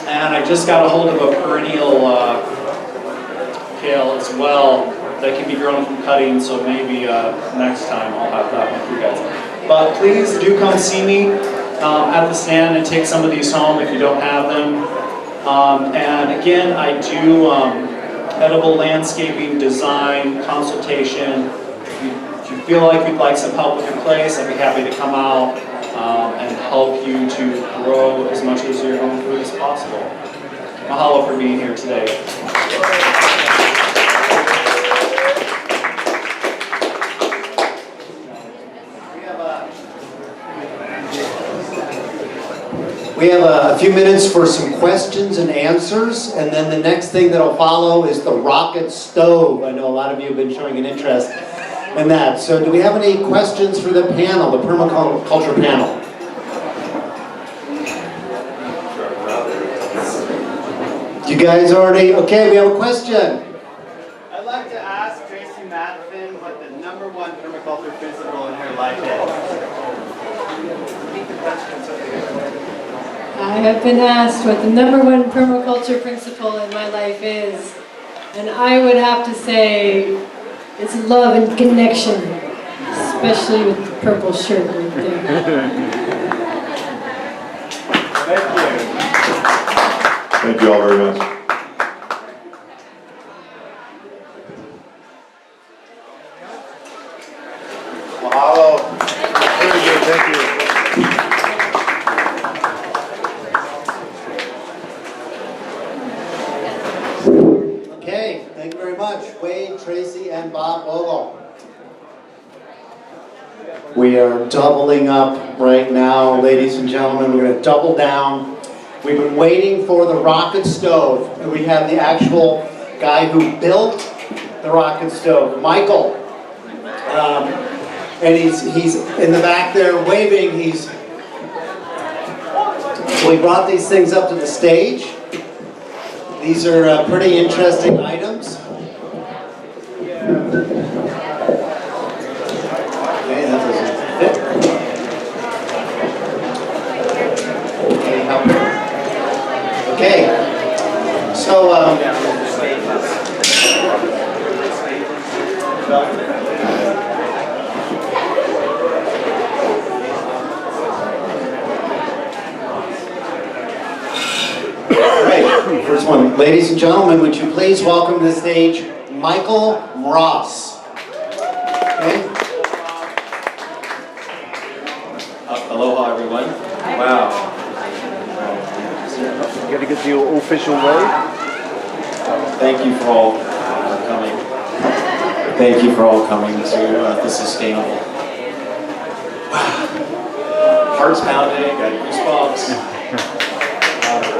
And I just got a hold of a perennial kale as well that can be grown from cuttings, so maybe next time I'll have that one for you guys. But please do come see me at the stand and take some of these home if you don't have them. And again, I do edible landscaping, design, consultation. If you feel like you'd like some help with your place, I'd be happy to come out and help you to grow as much as your own food as possible. Mahalo for being here today. We have a few minutes for some questions and answers, and then the next thing that'll follow is the rocket stove. I know a lot of you have been showing an interest in that. So do we have any questions for the panel, the permaculture panel? You guys already, okay, we have a question. I'd like to ask Tracy Mattfin what the #1 permaculture principle in her life is. I have been asked what the #1 permaculture principle in my life is, and I would have to say it's love and connection, especially with the purple shirt right there. Thank you. Thank you all very much. Mahalo. Very good, thank you. Okay, thank you very much, Wade, Tracy, and Bob Ogle. We are doubling up right now, ladies and gentlemen. We're going to double down. We've been waiting for the rocket stove, and we have the actual guy who built the rocket stove, Michael. And he's in the back there waving. We brought these things up to the stage. These are pretty interesting items. Okay, that doesn't fit. Okay, so All right, first one. Ladies and gentlemen, would you please welcome to the stage Michael Ross. Okay. Aloha, everyone. Wow. You gotta get the official way. Thank you for all coming. Thank you for all coming to the Sustainable. Wow. Heart's pounding, got goosebumps.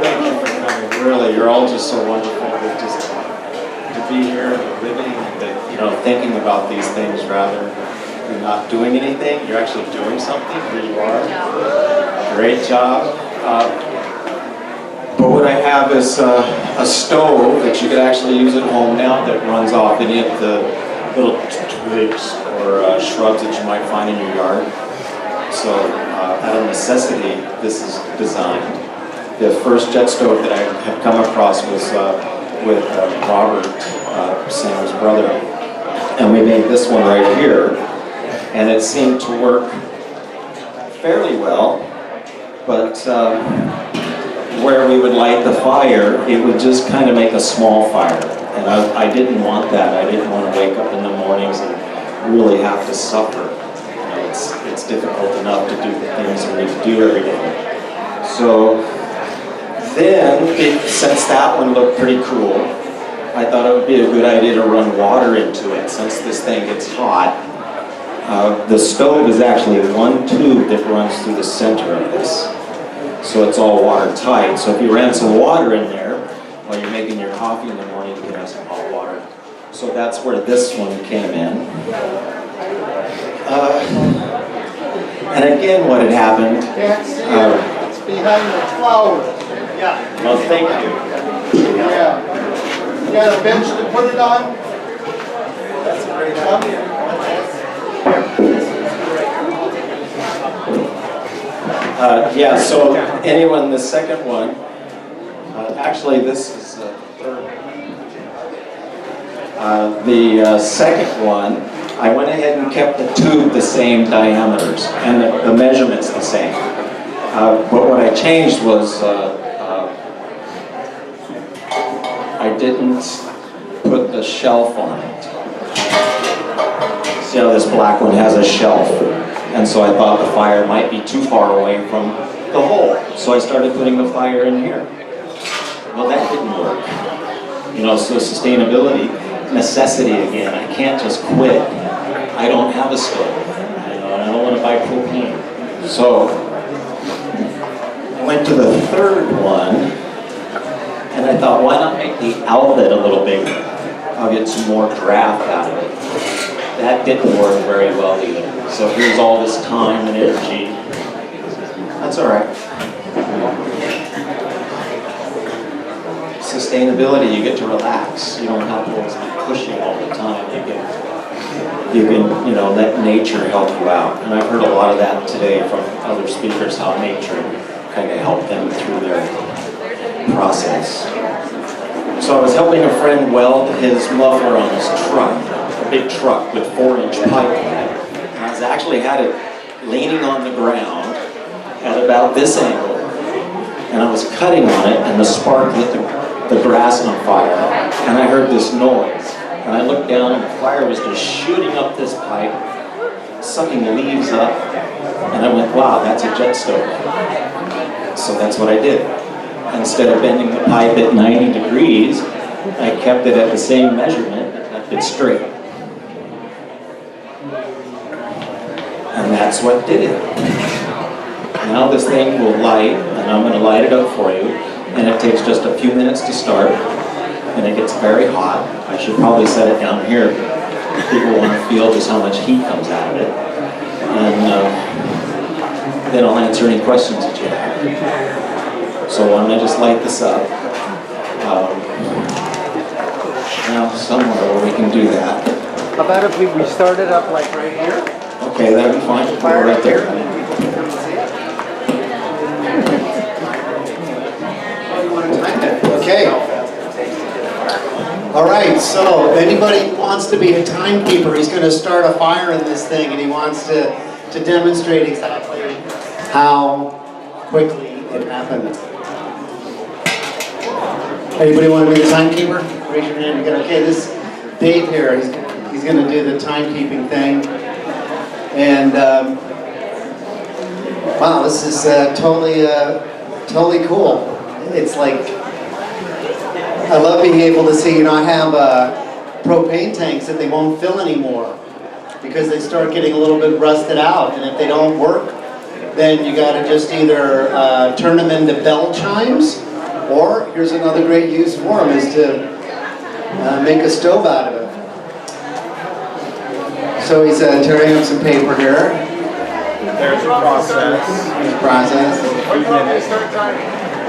Thank you for coming. Really, you're all just so wonderful. Just to be here, living, and thinking about these things rather than not doing anything. You're actually doing something. Here you are. Great job. But what I have is a stove that you could actually use at home now that runs off any of the little twigs or shrubs that you might find in your yard. So out of necessity, this is designed. The first jet stove that I had come across was with Robert, Sam's brother. And we made this one right here. And it seemed to work fairly well, but where we would light the fire, it would just kind of make a small fire. And I didn't want that. I didn't want to wake up in the mornings and really have to suffer. It's difficult enough to do the things we need to do every day. So then, since that one looked pretty cool, I thought it would be a good idea to run water into it since this thing gets hot. The stove is actually one tube that runs through the center of this. So it's all watertight. So if you ran some water in there while you're making your coffee in the morning, you can have some hot water. So that's where this one came in. And again, what had happened... Can't see it. It's behind the flowers. Yeah. Well, thank you. Yeah. You got a bench to put it on? That's a great idea. Yeah, so anyone, the second one, actually this is the third. The second one, I went ahead and kept the tube the same diameters and the measurements the same. But what I changed was I didn't put the shelf on it. See how this black one has a shelf? And so I thought the fire might be too far away from the hole. So I started putting the fire in here. Well, that didn't work. So sustainability, necessity again. I can't just quit. I don't have a stove. And I don't want to buy propane. So I went to the third one, and I thought, why not make the outlet a little bigger? I'll get some more draft out of it. That didn't work very well either. So here's all this time and energy. That's all right. Sustainability, you get to relax. You don't have to always be pushing all the time. You can let nature help you out. And I've heard a lot of that today from other speakers, how nature kind of helped them through their process. So I was helping a friend weld his muffler on his truck. Big truck with 4-inch pipe in it. And I actually had it leaning on the ground at about this angle. And I was cutting on it, and the spark lit the grass on fire. And I heard this noise. And I looked down, and the fire was just shooting up this pipe, sucking the leaves up. And I went, wow, that's a jet stove. So that's what I did. Instead of bending the pipe at 90 degrees, I kept it at the same measurement and kept it straight. And that's what did it. Now this thing will light, and I'm going to light it up for you, and it takes just a few minutes to start, and it gets very hot. I should probably set it down here. People want to feel just how much heat comes out of it. And then I'll answer any questions that you have. So why don't I just light this up? Now somewhere where we can do that. How about if we start it up like right here? Okay, that'd be fine. Fire Right there. Okay. All right, so anybody who wants to be a timekeeper, he's going to start a fire in this thing, and he wants to demonstrate exactly how quickly it happened. Anybody want to be the timekeeper? Raise your hand. Okay, this Dave here, he's going to do the timekeeping thing. And wow, this is totally cool. It's like, I love being able to see, I have propane tanks that they won't fill anymore because they start getting a little bit rusted out, and if they don't work, then you got to just either turn them into bell chimes, or here's another great use for them, is to make a stove out of it. So he's tearing up some paper here. There's your process. Here's the process.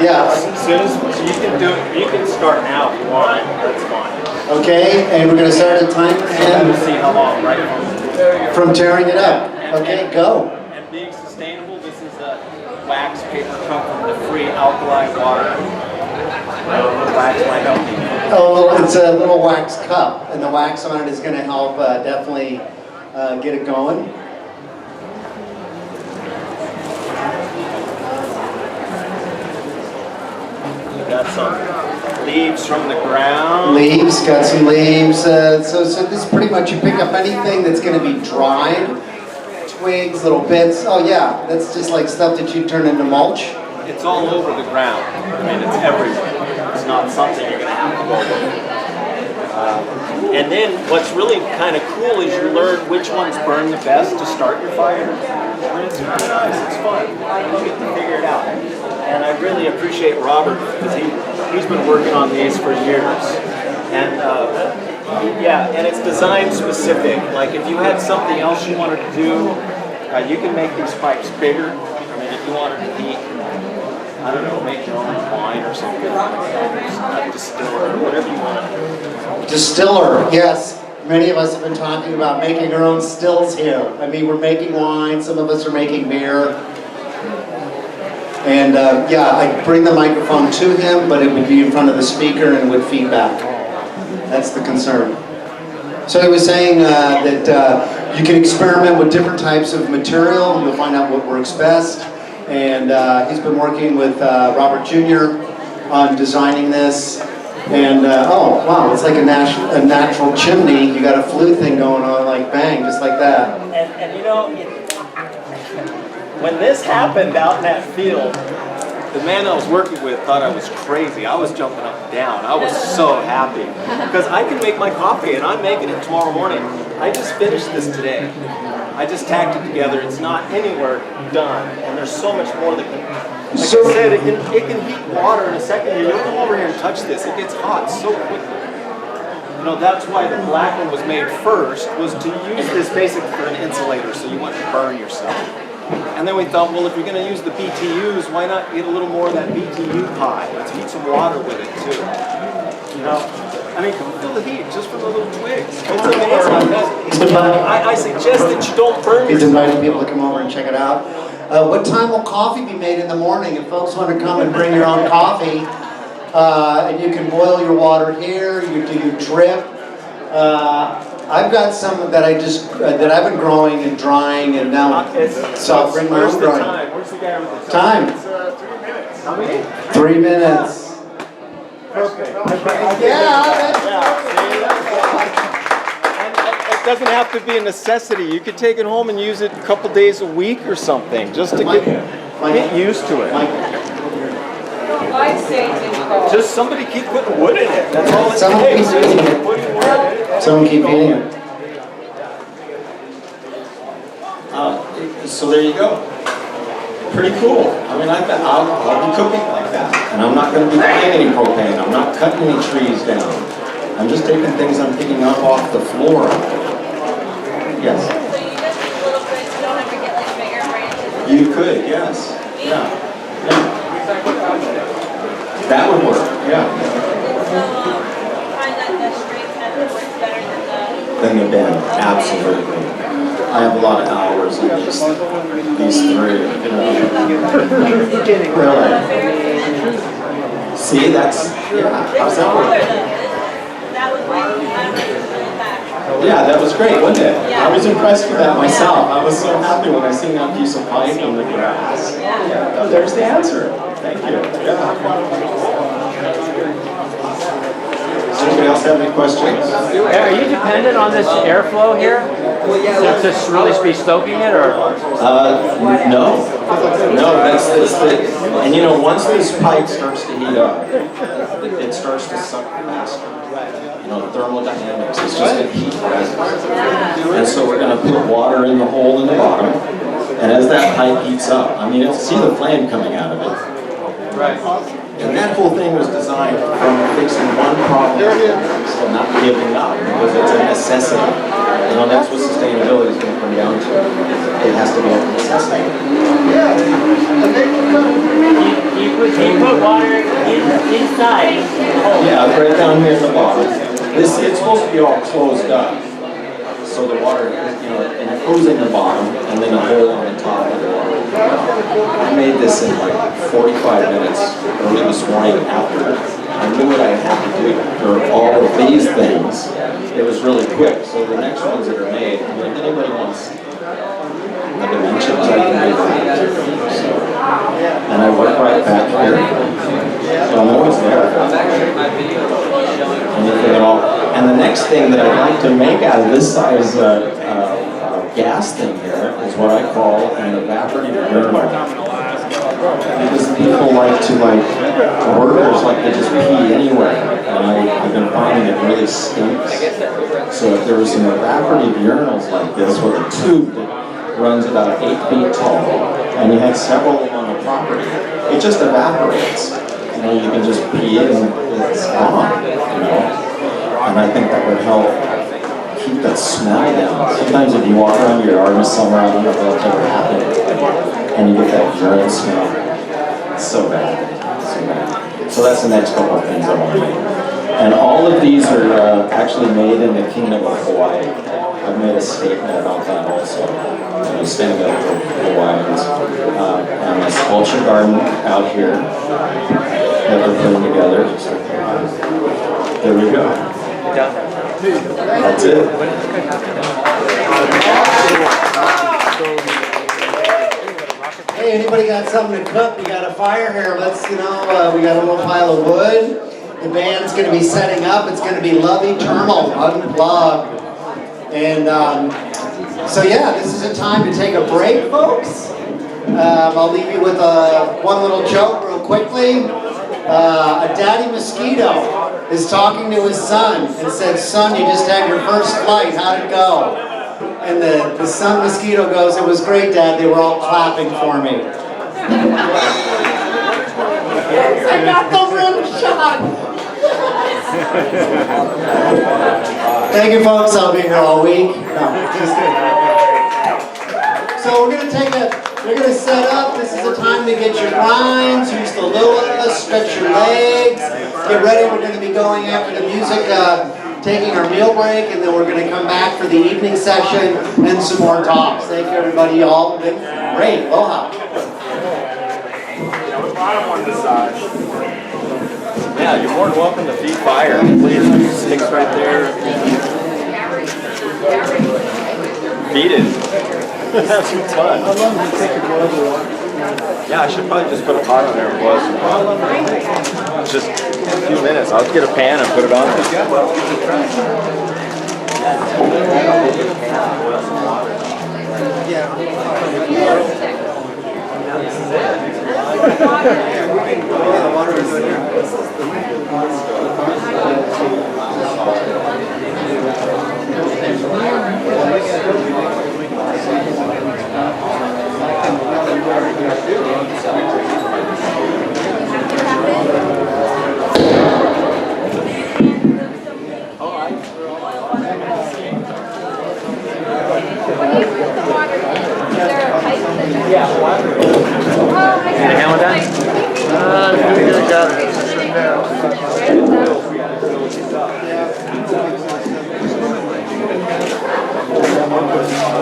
Yeah. As soon as, so you can do it, you can start now if you want, that's fine. Okay, and we're going to start the timer And see how long, right? from tearing it up. Okay, go. And being sustainable, this is a wax paper cup from the free alkaline water. The wax might help you. Oh, it's a little wax cup, and the wax on it is going to help definitely get it going. Got some leaves from the ground. Leaves, got some leaves. So this is pretty much, you pick up anything that's going to be dried, twigs, little bits. Oh yeah, that's just like stuff that you turn into mulch. It's all over the ground. I mean, it's everywhere. It's not something you're going to have to go with. And then what's really kind of cool is you learn which ones burn the best to start your fire. And it's really nice. It's fun. You get to figure it out. And I really appreciate Robert because he's been working on these for years. And yeah, and it's design specific. Like if you had something else you wanted to do, you can make these pipes bigger. I mean, if you wanted to heat, I don't know, make your own wine or something. A distiller, whatever you want to do. Distiller, yes. Many of us have been talking about making our own stills here. I mean, we're making wine, some of us are making beer. And yeah, I bring the microphone to him, but it would be in front of the speaker and would feedback. That's the concern. So he was saying that you can experiment with different types of material, and you'll find out what works best. And he's been working with Robert Jr. on designing this. And oh wow, it's like a natural chimney. You got a flue thing going on, like bang, just like that. And you know, when this happened out in that field, the man I was working with thought I was crazy. I was jumping up and down. I was so happy because I can make my coffee, and I'm making it tomorrow morning. I just finished this today. I just tacked it together. It's not anywhere done, and there's so much more that can. Like I said, it can heat water in a second. You'll come over here and touch this. It gets hot so quickly. You know, that's why the black one was made first, was to use this basically for an insulator, so you wouldn't burn yourself. And then we thought, well, if you're going to use the BTUs, why not get a little more of that BTU pie? Let's heat some water with it too. You know, I mean, feel the heat just from the little twigs. It's amazing. I suggest that you don't burn yourself. He's inviting people to come over and check it out. What time will coffee be made in the morning? If folks want to come and bring your own coffee, and you can boil your water here, you do your drip. I've got some that I've been growing and drying, and now so I'll bring my own growing. Where's the guy with the Time. 3 minutes. How many? 3 minutes. Perfect. Yeah. It doesn't have to be a necessity. You could take it home and use it a couple days a week or something, just to get used to it. Just somebody keep putting wood in it. That's all it takes. Someone keep eating it. So there you go. Pretty cool. I mean, I'll be cooking like that. And I'm not going to be buying any propane. I'm not cutting any trees down. I'm just taking things I'm picking up off the floor. Yes. So you just do little bits, you don't ever get like bigger branches? You could, yes. Yeah. That would work, yeah. So you find that the straight method works better than Than the bend, absolutely. I have a lot of hours in these three. Really? See, that's, yeah, how's that work? That was Yeah, that was great, wasn't it? Yeah. I was impressed with that myself. I was so happy when I seen that piece of pipe in the grass. Oh, there's the answer. Thank you. Yeah. Does anybody else have any questions? Are you dependent on this airflow here? To just really be stoking it, or? No. No, that's the, and you know, once this pipe starts to heat up, it starts to suck faster. You know, thermodynamics is just a heat reservoir. And so we're going to put water in the hole in the bottom, and as that pipe heats up, I mean, see the flame coming out of it. Right. And that whole thing was designed from fixing one problem, so not giving up, because it's a necessity. You know, that's what sustainability is going to come down to. It has to be a necessity. You put water inside the hole. Yeah, right down here at the bottom. It's supposed to be all closed up. So the water, you know, and it goes in the bottom, and then a hole on the top of the water. I made this in like 45 minutes early this morning after I knew what I had to do for all of these things. It was really quick. So the next ones that are made, I mean, if anybody wants the dimensions, I can do that. So, and I work right back here. So I'm always there. Anything at all. And the next thing that I'd like to make out of this size gas thing here is what I call an evaporative urinal. Because people like to, workers like to just pee anywhere. And I've been finding it really stinks. So if there was some evaporative urinals like this with a tube that runs about 8 feet tall, and you had several on the property, it just evaporates. You know, you can just pee it and it's gone, you know. And I think that would help keep that smell down. Sometimes if you walk around your yard in summer, I don't know if that's ever happened, and you get that urine smell. It's so bad. So bad. So that's the next couple of things I want to make. And all of these are actually made in the Kingdom of Hawaii. I've made a statement about that also. You know, standing up for Hawaiians. And a sculpture garden out here that we're putting together. There we go. That's it. Hey, anybody got something to cook? We got a fire here. Let's, we got a little pile of wood. The band's going to be setting up. It's going to be Lovey Termal Unplugged. And so yeah, this is a time to take a break, folks. I'll leave you with one little joke real quickly. A daddy mosquito is talking to his son and said, "Son, you just had your first flight. How'd it go?" And the son mosquito goes, "It was great, Dad. They were all clapping for me." I got the rim shot. Thank you, folks. I'll be here all week. No, just kidding. So we're gonna set up. This is a time to get your grinds, use the lua, stretch your legs, get ready. We're gonna be going after the music, taking our meal break, and then we're gonna come back for the evening session and some more talks. Thank you, everybody. You all been great. Aloha. Yeah, you're more than welcome to feed fire. Please, sticks right there. Feed it. Have some fun. How long does it take to boil the water? Yeah, I should probably just put a pot on there and boil some water. Just a few minutes. I'll get a pan and put it on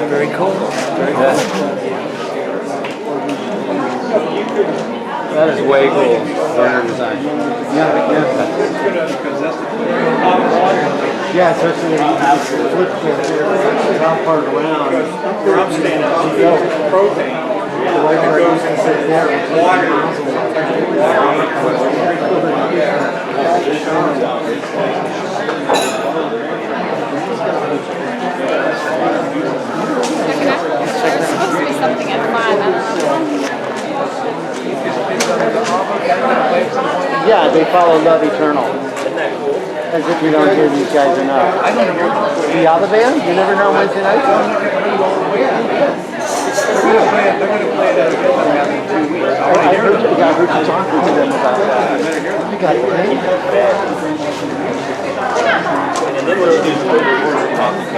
Very cool. Very good. That is way cool. Burner design. Yeah. Yeah, especially when you flip the top part around. Where I'm standing, propane. The way where it can sit there. There's supposed to be something at 5, I don't know. Yeah, they follow Love Eternal. As if we don't hear these guys enough. The other band? You never know Wednesday night? They're going to play that again in 2 weeks. I heard you talking to them about that. You got it, right? And then what you do is put your words in coffee.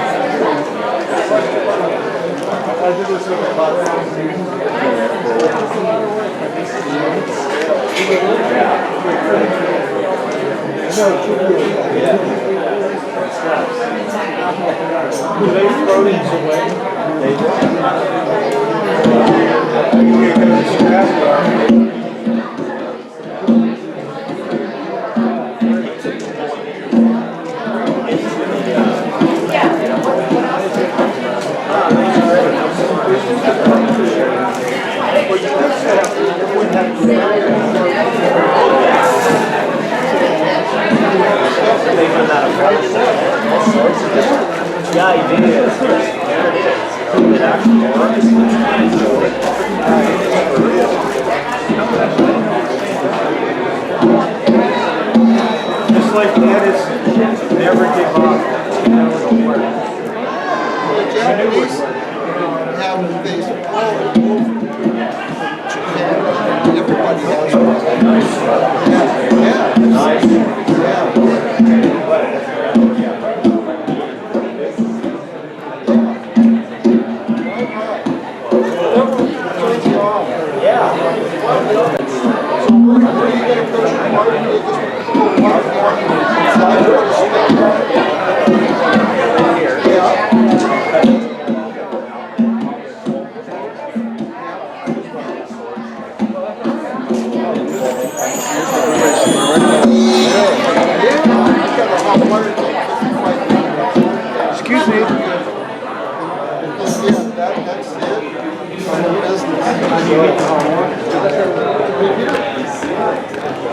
Do they throw these away? They do. Yeah, he did. There it is. It actually works. Just like that is never give up. It'll work. The Japanese have these all over Japan. Everybody has one. Yeah. Nice. Yeah. Excuse me. That's it.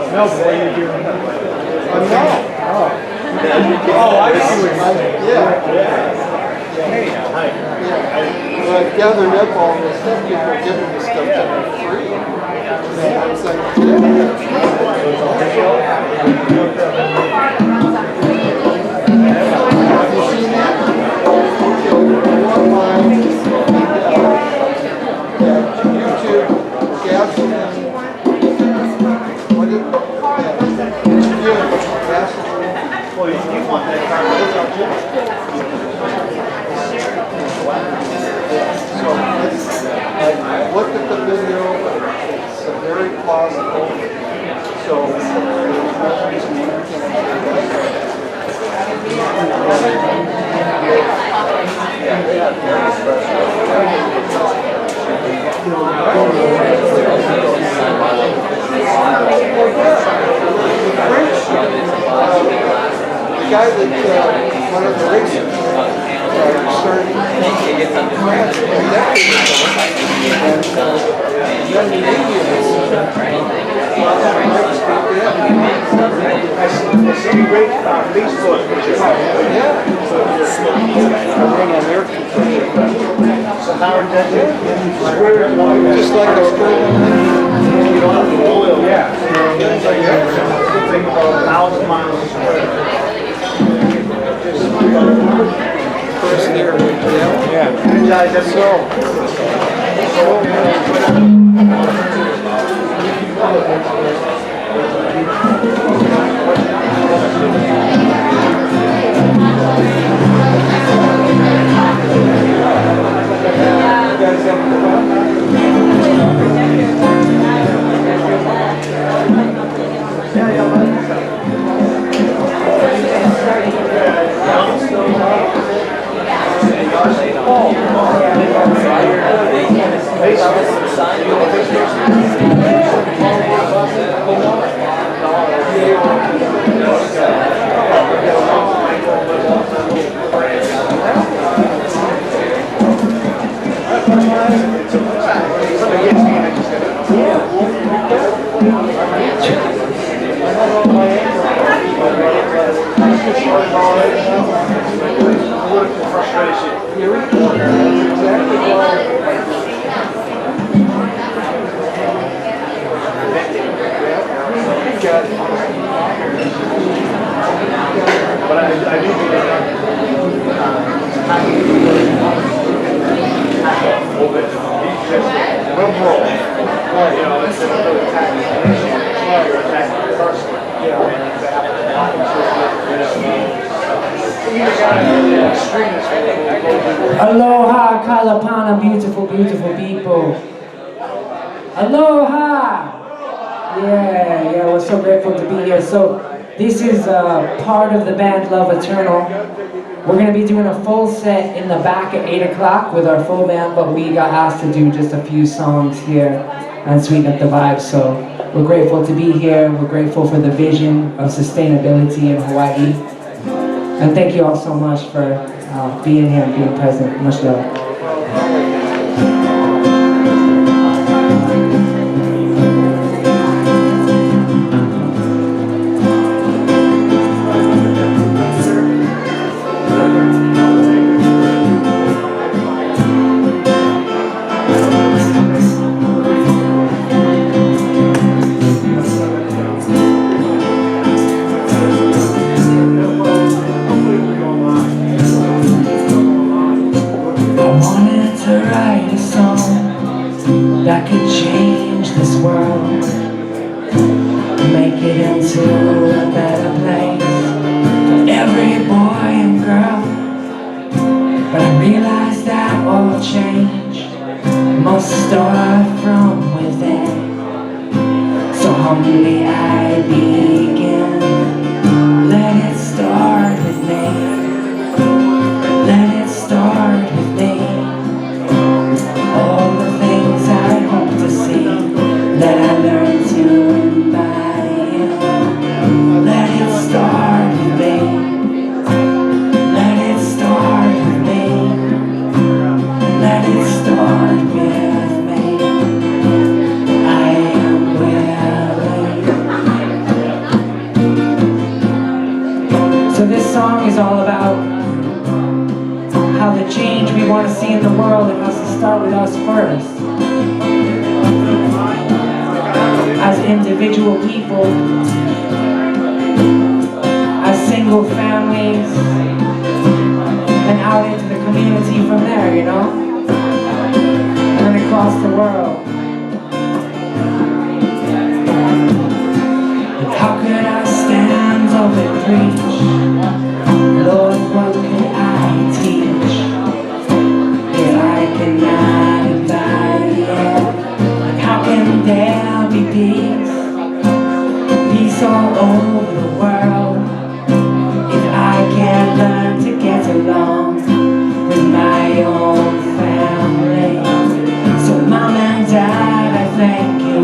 No, but what are you doing? Oh, I see what you're saying. Yeah. Hey, hi. Well, I've gathered up all this stuff, people are giving this stuff to me free. Yeah, it's like, have you seen that? Okay, go online, YouTube, gasoline. What is it? Gasoline. Well, you want that car, don't you? So, I looked at the video, it's very plausible. So, there's no reason you can't do this. The guy that one of the racers started just like a you don't have to oil. Yeah. It's like about 1,000 miles square. First there. Yeah. Aloha, Kalapana, beautiful, beautiful people. Aloha! Yeah, we're so grateful to be here. So, this is part of the band Love Eternal. We're going to be doing a full set in the back at 8 o'clock with our full band, but we got asked to do just a few songs here and sweeten up the vibe. So, we're grateful to be here. We're grateful for the vision of sustainability in Hawaii. And thank you all so much for being here and being present. Much love. That could change this world, make it into a better place for every boy and girl. But I realize that all change must start from within. So humbly I begin. Let it start with me. Let it start with me. All the things I hope to see, that I learn to embody. Let it start with me. Let it start with me. Let it start with me. I am willing. So this song is all about how the change we want to see in the world, it has to start with us first. As individual people, as single families, and out into the community from there, you know? And then across the world. And how could I stand up and preach? Lord, what could I teach? I cannot embody it. How can there be peace? Peace all over the world. If I can't learn to get along with my own family. So Mom and Dad, I thank you.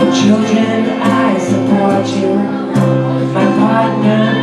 And children, I support you. My partner,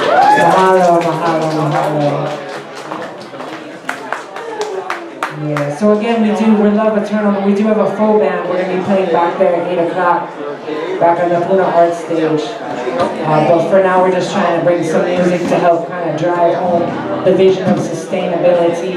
Mahalo, mahalo, mahalo. Yeah, so again, we're Love Eternal, but we do have a full band. We're going to be playing back there at 8 o'clock, back on the Puna Art stage. But for now, we're just trying to bring some music to help kind of drive home the vision of sustainability.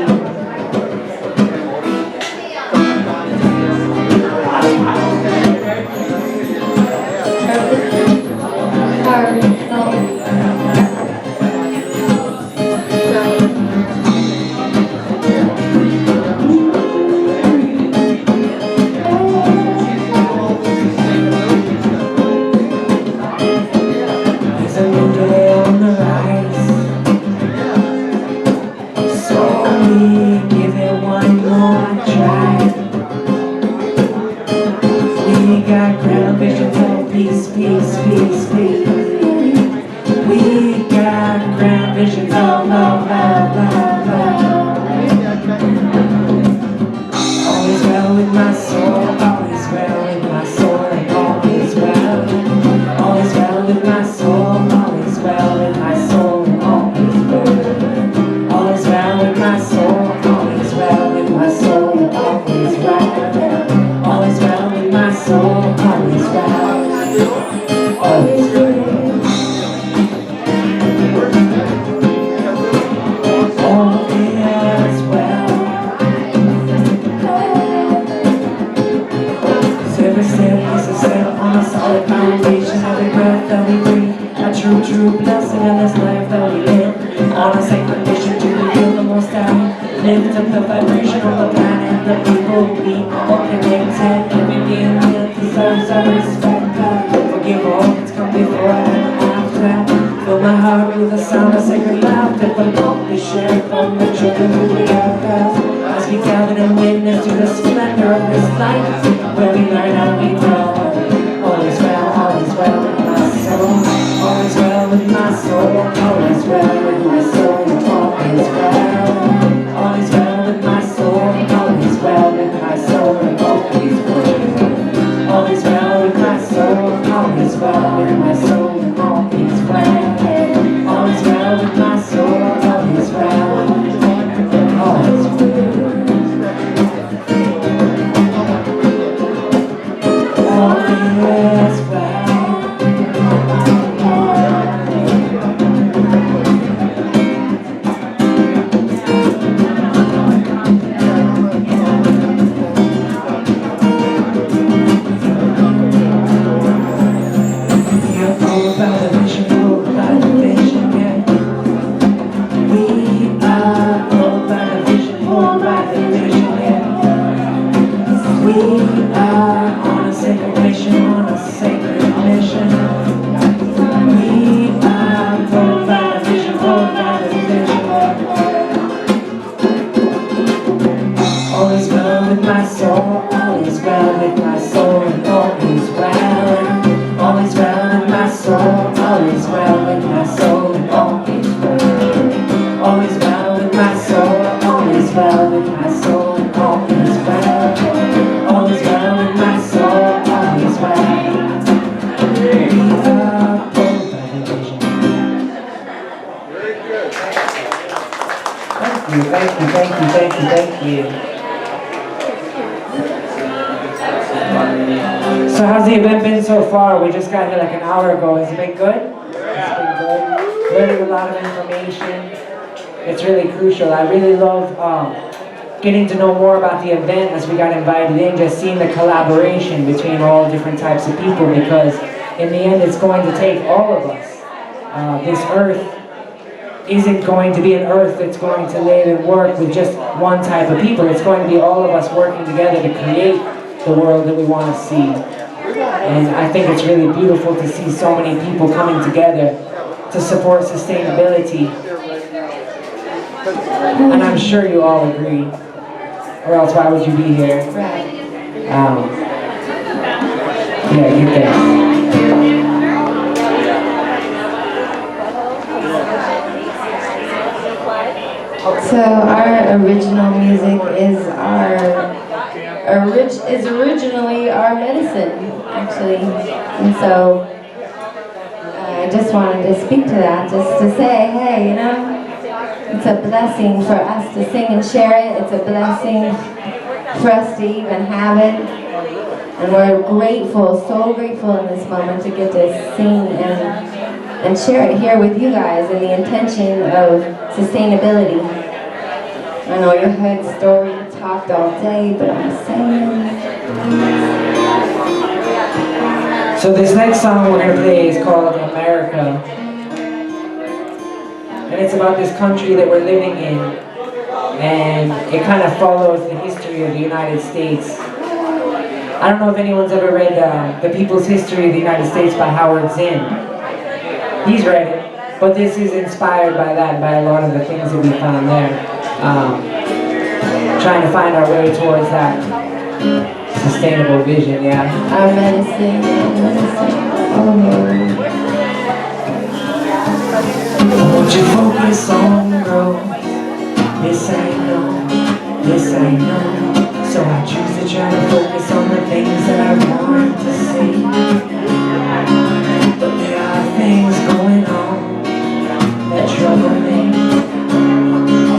True blessing in this life that we live. On a sacred mission to reveal the most high. Lift up the vibration of the planet. The people we are connected. Every being that deserves our respect. Forgive all that's come before and after. Fill my heart with the sound of sacred laughter. The love we share from the children who we have passed. As we gather and witness to the splendor of this life, where we learn and we grow. All is well, all is well with my soul. All is well with my soul. All is well with my soul. All is well. All is well with my soul. All is well with my soul. All is well. All is well with my soul. All is well with my soul. All is well. All is well with my soul. All is well. All is well. Thank you. So how's the event been so far? We just got here like an hour ago. Has it been good? It's been good. Learning a lot of information. It's really crucial. I really love getting to know more about the event as we got invited in, just seeing the collaboration between all different types of people, because in the end it's going to take all of us. This earth isn't going to be an earth that's going to live and work with just one type of people. It's going to be all of us working together to create the world that we want to see. And I think it's really beautiful to see so many people coming together to support sustainability. And I'm sure you all agree, or else why would you be here? Yeah, get this. So our original music is originally our medicine, actually, and so just wanted to speak to that, just to say, hey, you know, it's a blessing for us to sing and share it. It's a blessing for us to even have it. And we're grateful, so grateful in this moment to get to sing and share it here with you guys in the intention of sustainability. I know you heard story talked all day, but I'm saying. So this next song we're going to play is called America. And it's about this country that we're living in. And it kind of follows the history of the United States. I don't know if anyone's ever read The People's History of the United States by Howard Zinn. He's read it, but this is inspired by that, by a lot of the things that we found there. Trying to find our way towards that sustainable vision, yeah. Our medicine, oh. Won't you focus on the road? This I know, this I know. So I choose to try to focus on the things that I want to see. But there are things going on that trouble me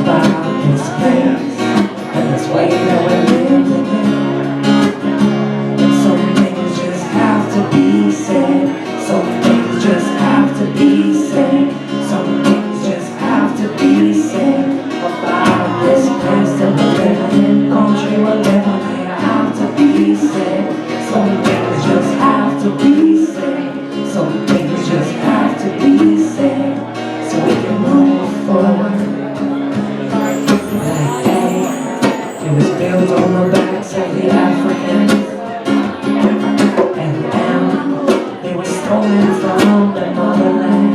about this place and this way that we're living in. And some things just have to be said. Some things just have to be said. Some things just have to be said about this place that we're living in. Country we're living in have to be said. Some things just have to be said. Some things just have to be said so we can move forward. Like A, it was built on the backs of the Africans. And M, they were stolen from the motherland.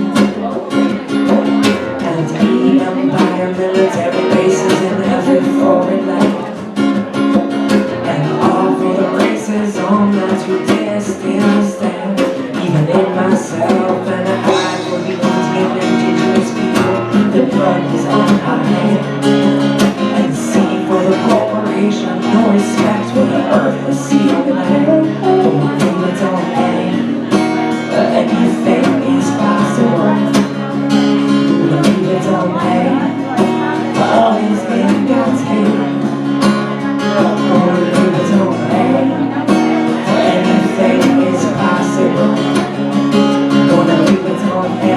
And E, empire, military bases in every foreign land. On that who dare still stand, even in myself, and I for the indigenous people, the blood is on our hand. And C for the corporation, no respect for the earth, the sea, and the land. But we leave it on A, anything is possible. We leave it on A, for all is in God's hand. Gonna leave it on A. Anything is possible. Gonna leave it on A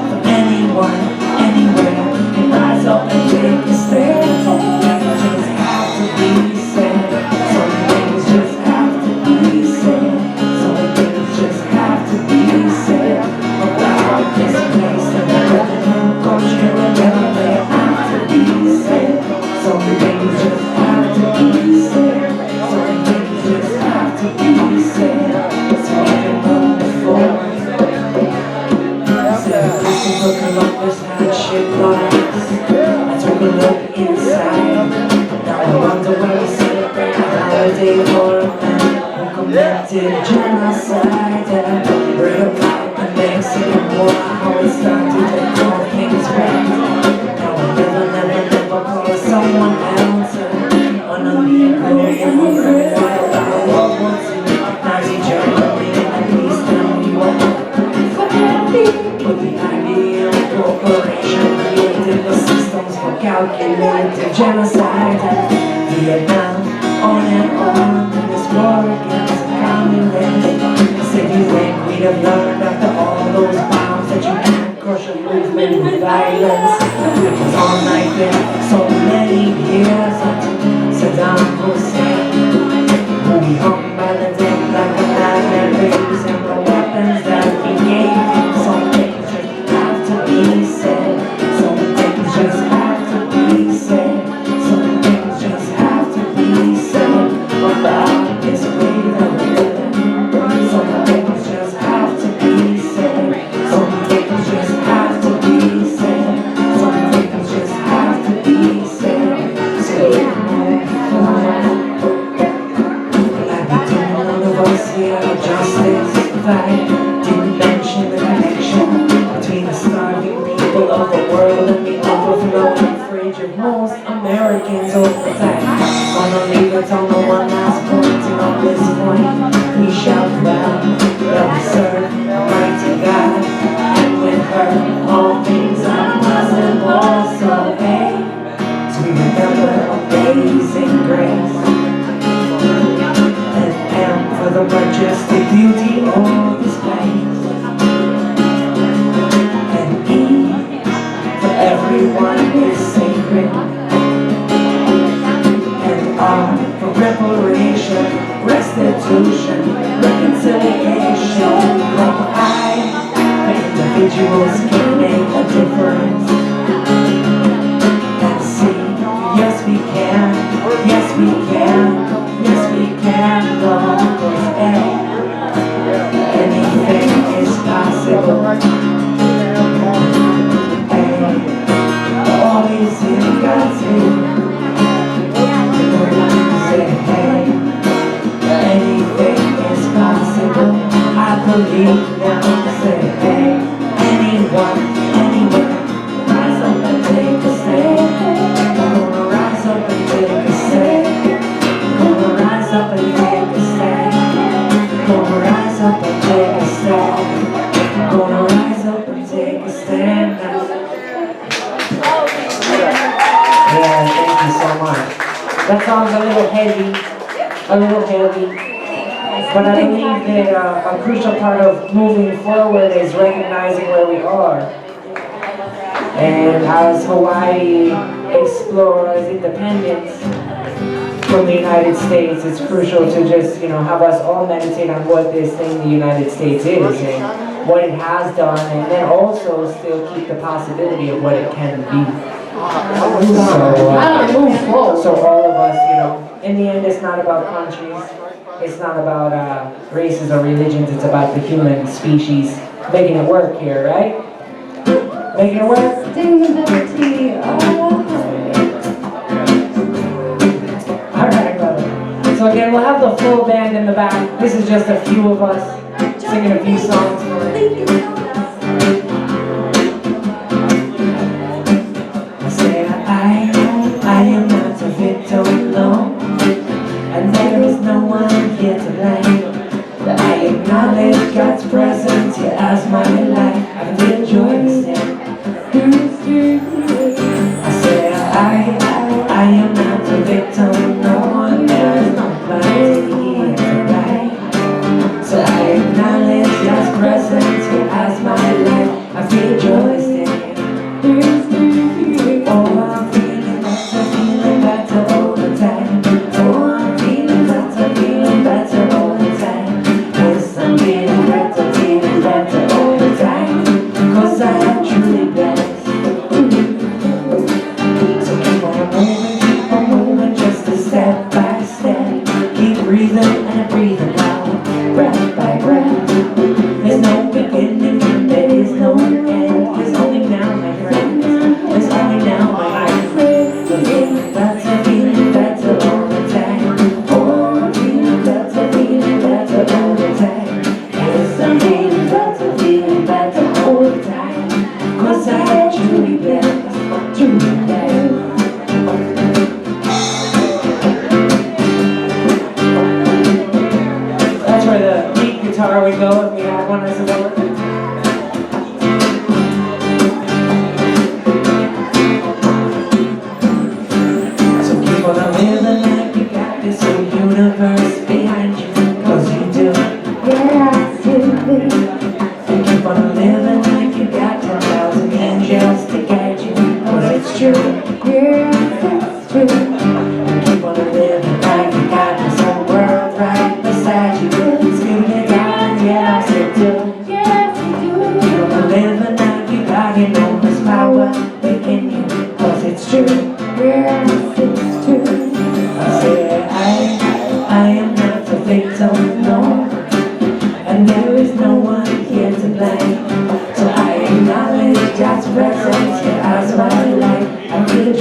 for anyone, anywhere. Can rise up and take a stand. Some things just have to be said. Some things just have to be said. Some things just have to be said about this place that we're living in. Country we're living in have to be said. Some things just have to be said. Some things just have to be said. Christopher Columbus had shipwrights. I took a look inside. Now I wonder why we celebrate a holiday for a man who committed genocide. And read about the Mexican War, how it started to call things right. Now I never call someone else an illegal immigrant. About World War II, Nazi Germany, and Eastern Europe. But the idea of corporation created the systems for calculated genocide. And Vietnam, on and on in this war against communism. I said you think we'd have learned after all those bombs that you can't crush a movement with violence. It was all like this so many years until Saddam Hussein, who we hung by the neck like a madman race, and the weapons that he gave. Some things just have to be said. Some things just have to be said. Some things just have to be said about this way that we're living. Some things just have to be said. Some things just have to be said. Some things just have to be said. So we can move forward. everyone is sacred. And art for reparation, restitution, reconciliation. Like individuals can make a difference. And see, yes we can, yes we can, yes we can, Lord, 'cause anything is possible. All is in God's hand. Say, hey, anything is possible. I believe now. Say, hey, anyone, anywhere, rise up and take a stand. Gonna rise up and take a stand. Gonna rise up and take a stand. Gonna rise up and take a stand. Gonna rise up and take a stand now. Yeah, thank you so much. That song's a little heavy, but I believe that a crucial part of moving forward is recognizing where we are. And as Hawaii explores independence from the United States, it's crucial to just, have us all meditate on what this thing the United States is and what it has done, and then also still keep the possibility of what it can be. So all of us, in the end, it's not about countries, it's not about races or religions, it's about the human species making it work here, right? Making it work? Alright, brother. So again, we'll have the full band in the back. This is just a few of us singing a few songs for it. I am not a victim, no, and there is no one here to blame. I acknowledge God's presence here as my life. I feel joy to sing. I say I am not a victim, no, and there is nobody here to blame. So I acknowledge God's presence here as my life. I feel joy to sing. Oh, I'm feeling better all the time. Oh, I'm feeling better all the time. Yes, I'm feeling better all the time. 'Cause I am truly blessed. So keep on moving just a step by step. Keep breathing and breathing out, breath by breath. There's no beginning and there is no end. There's only now, my friends. There's only now, my friends. Feeling better all the time. Oh, I'm feeling better all the time. Yes, I'm feeling better all the time. 'Cause I am truly blessed, truly blessed. That's where the lead guitar would go if we had one, I suppose. Living like you got this whole universe behind you, 'cause you do. Yeah, absolutely. And keep on living like you got 10,000 angels to guide you, 'cause it's true. Yeah, it's true. And keep on living like you got this whole world right beside you. Scream it down, yeah, I still do. Yes, you do. Keep on living like you got enormous power within you, 'cause it's true. Yeah, it's true. I am not a victim, no, and there is no one here to blame. So I acknowledge God's presence here as my life. I feel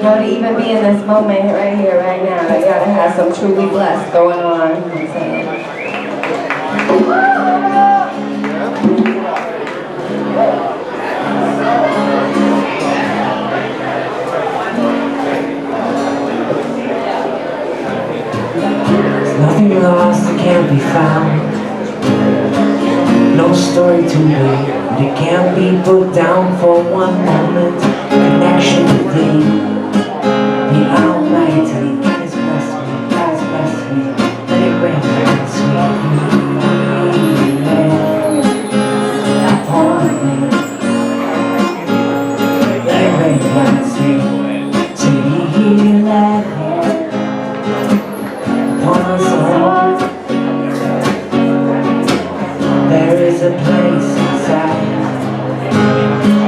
know, to even be in this moment right here, right now, I gotta have some truly blessed going on. You know what I'm saying? Nothing lost that can't be found. No story too big that it can't be put down for one moment. Connection with thee, the Almighty. God has blessed me, God has blessed me. Let it rain down sweet upon me. Let it rain down sweet, sweet let upon us all. There is a place inside.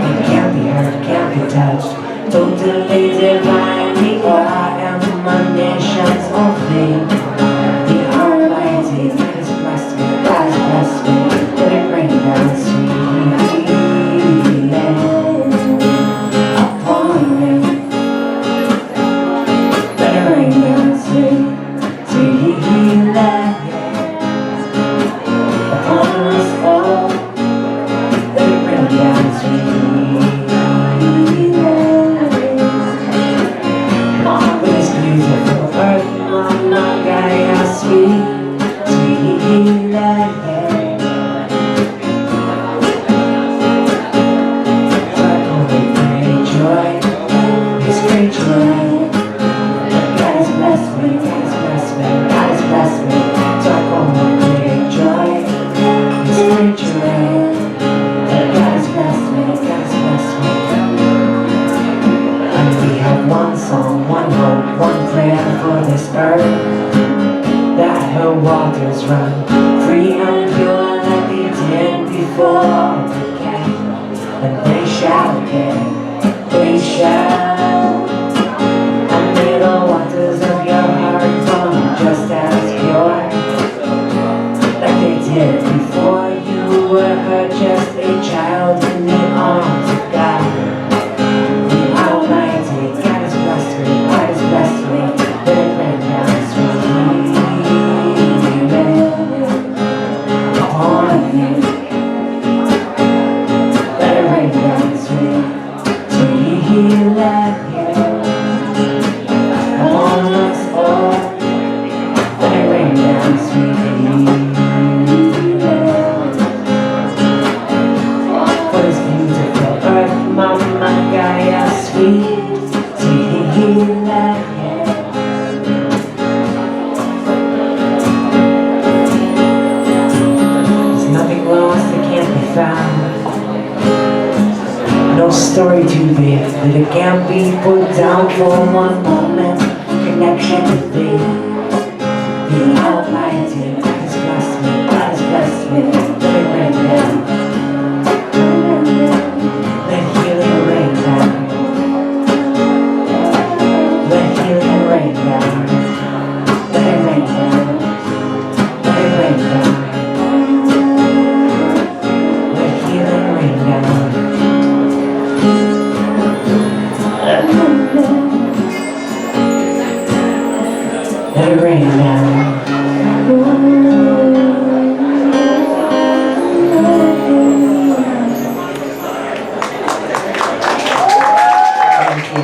It can't be hurt, can't be touched. Totally divinely, for I am emanations of thee. The Almighty has blessed me, God has blessed me. Let it rain down sweet upon me. Let it rain down sweet, sweet upon us all. Let it rain down sweet. With this beautiful earth, Mama Gaia, sweet, sweet great joy, this great joy. God has blessed me, God has blessed me, God has blessed me. So I call my great joy, this great joy. God has blessed me, God has blessed me. And we have one song, one hope, one prayer for this earth, that her waters run free and pure like they did before they came. And they shall again, they shall. And may the waters of your heart run just as pure, like they did before you were just a child in the arms of God. The Almighty, God has blessed me, God has blessed me. Let it rain down sweet upon me. Let it rain down sweet, sweet upon us all. Let it rain down sweet. For this beautiful earth, Mama Gaia, sweet, sweet there's nothing lost that can't be found. No story too big that it can't be put down for one moment. Connection with thee, the Almighty. God has blessed me, God has blessed me. Let it rain down. Let healing rain down. Let healing rain down. Let it rain down. Let it rain down. Let healing rain down. Let it rain down. Thank you.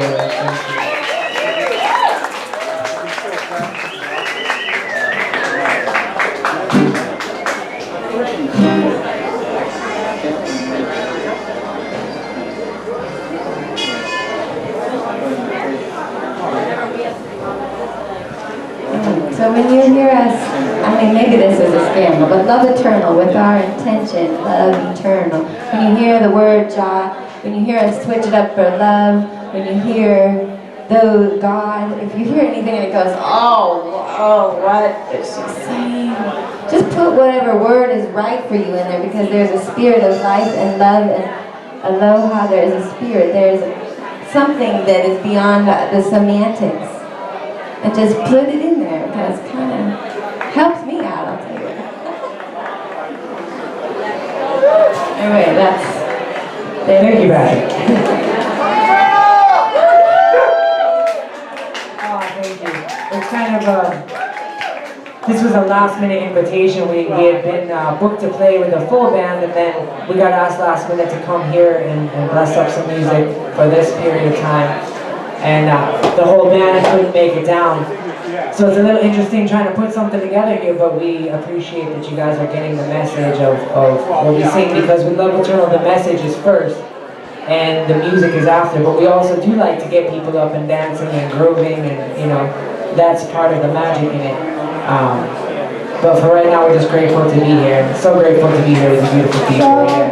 So when you hear us, I mean, maybe this is a scandal, but love eternal with our intention, love eternal. When you hear the word Jah, when you hear us switch it up for love, when you hear the God, if you hear anything and it goes, oh, what is she saying? Just put whatever word is right for you in there, because there's a spirit of life and love and aloha. There is a spirit. There's something that is beyond the semantics. And just put it in there, because it kind of helps me out, I'll tell you. Anyway, that's... Thank you, Patrick. this was a last minute invitation. We had been booked to play with a full band, and then we got asked last minute to come here and bless up some music for this period of time. And the whole band couldn't make it down. So it's a little interesting trying to put something together here, but we appreciate that you guys are getting the message of what we sing, because with Love Eternal, the message is first and the music is after. But we also do like to get people up and dancing and grooving, and you know, that's part of the magic in it. But for right now, we're just grateful to be here. So grateful to be here with the beautiful people here.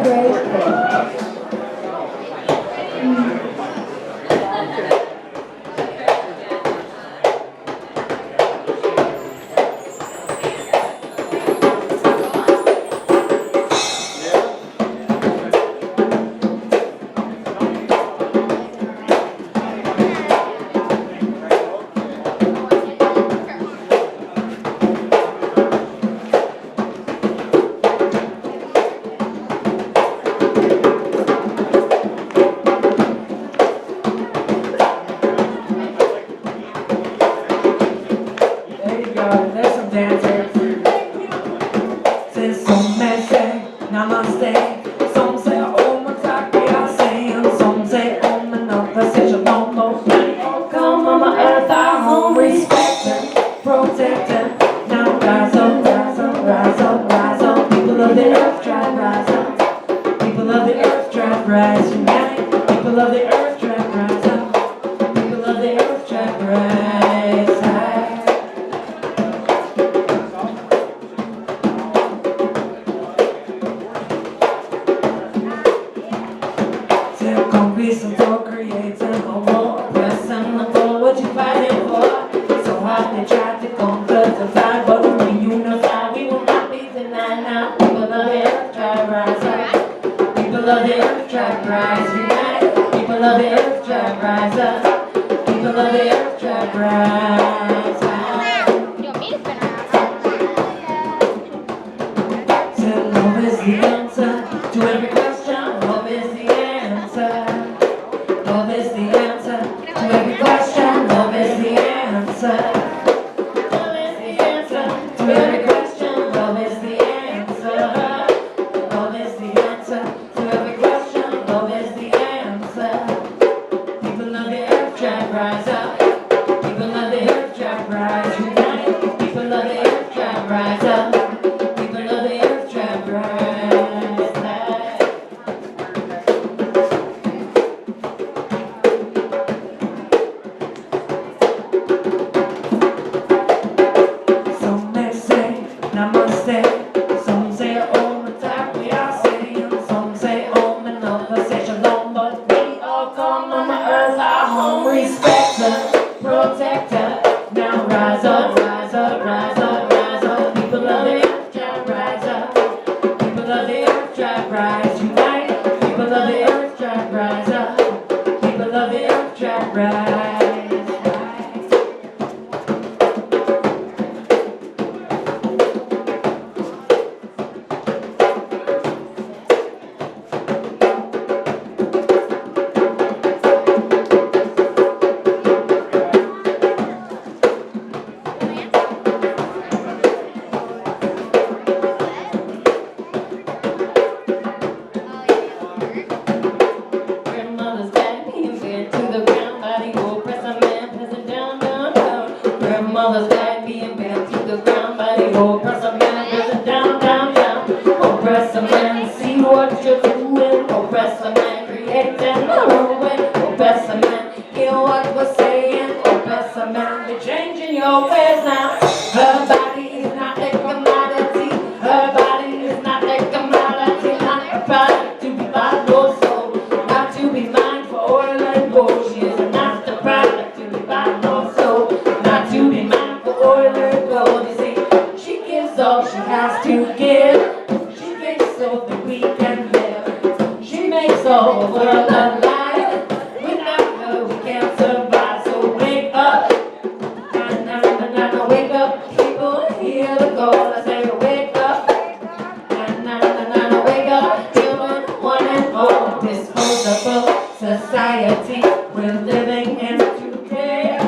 Society we're living in today.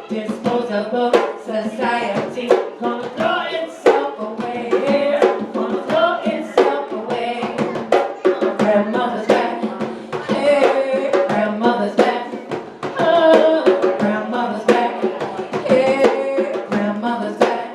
Disposable society. society gonna throw itself away. Gonna throw itself away. Grandmother's back. Hey, grandmother's back. Oh, grandmother's back. Hey, grandmother's back.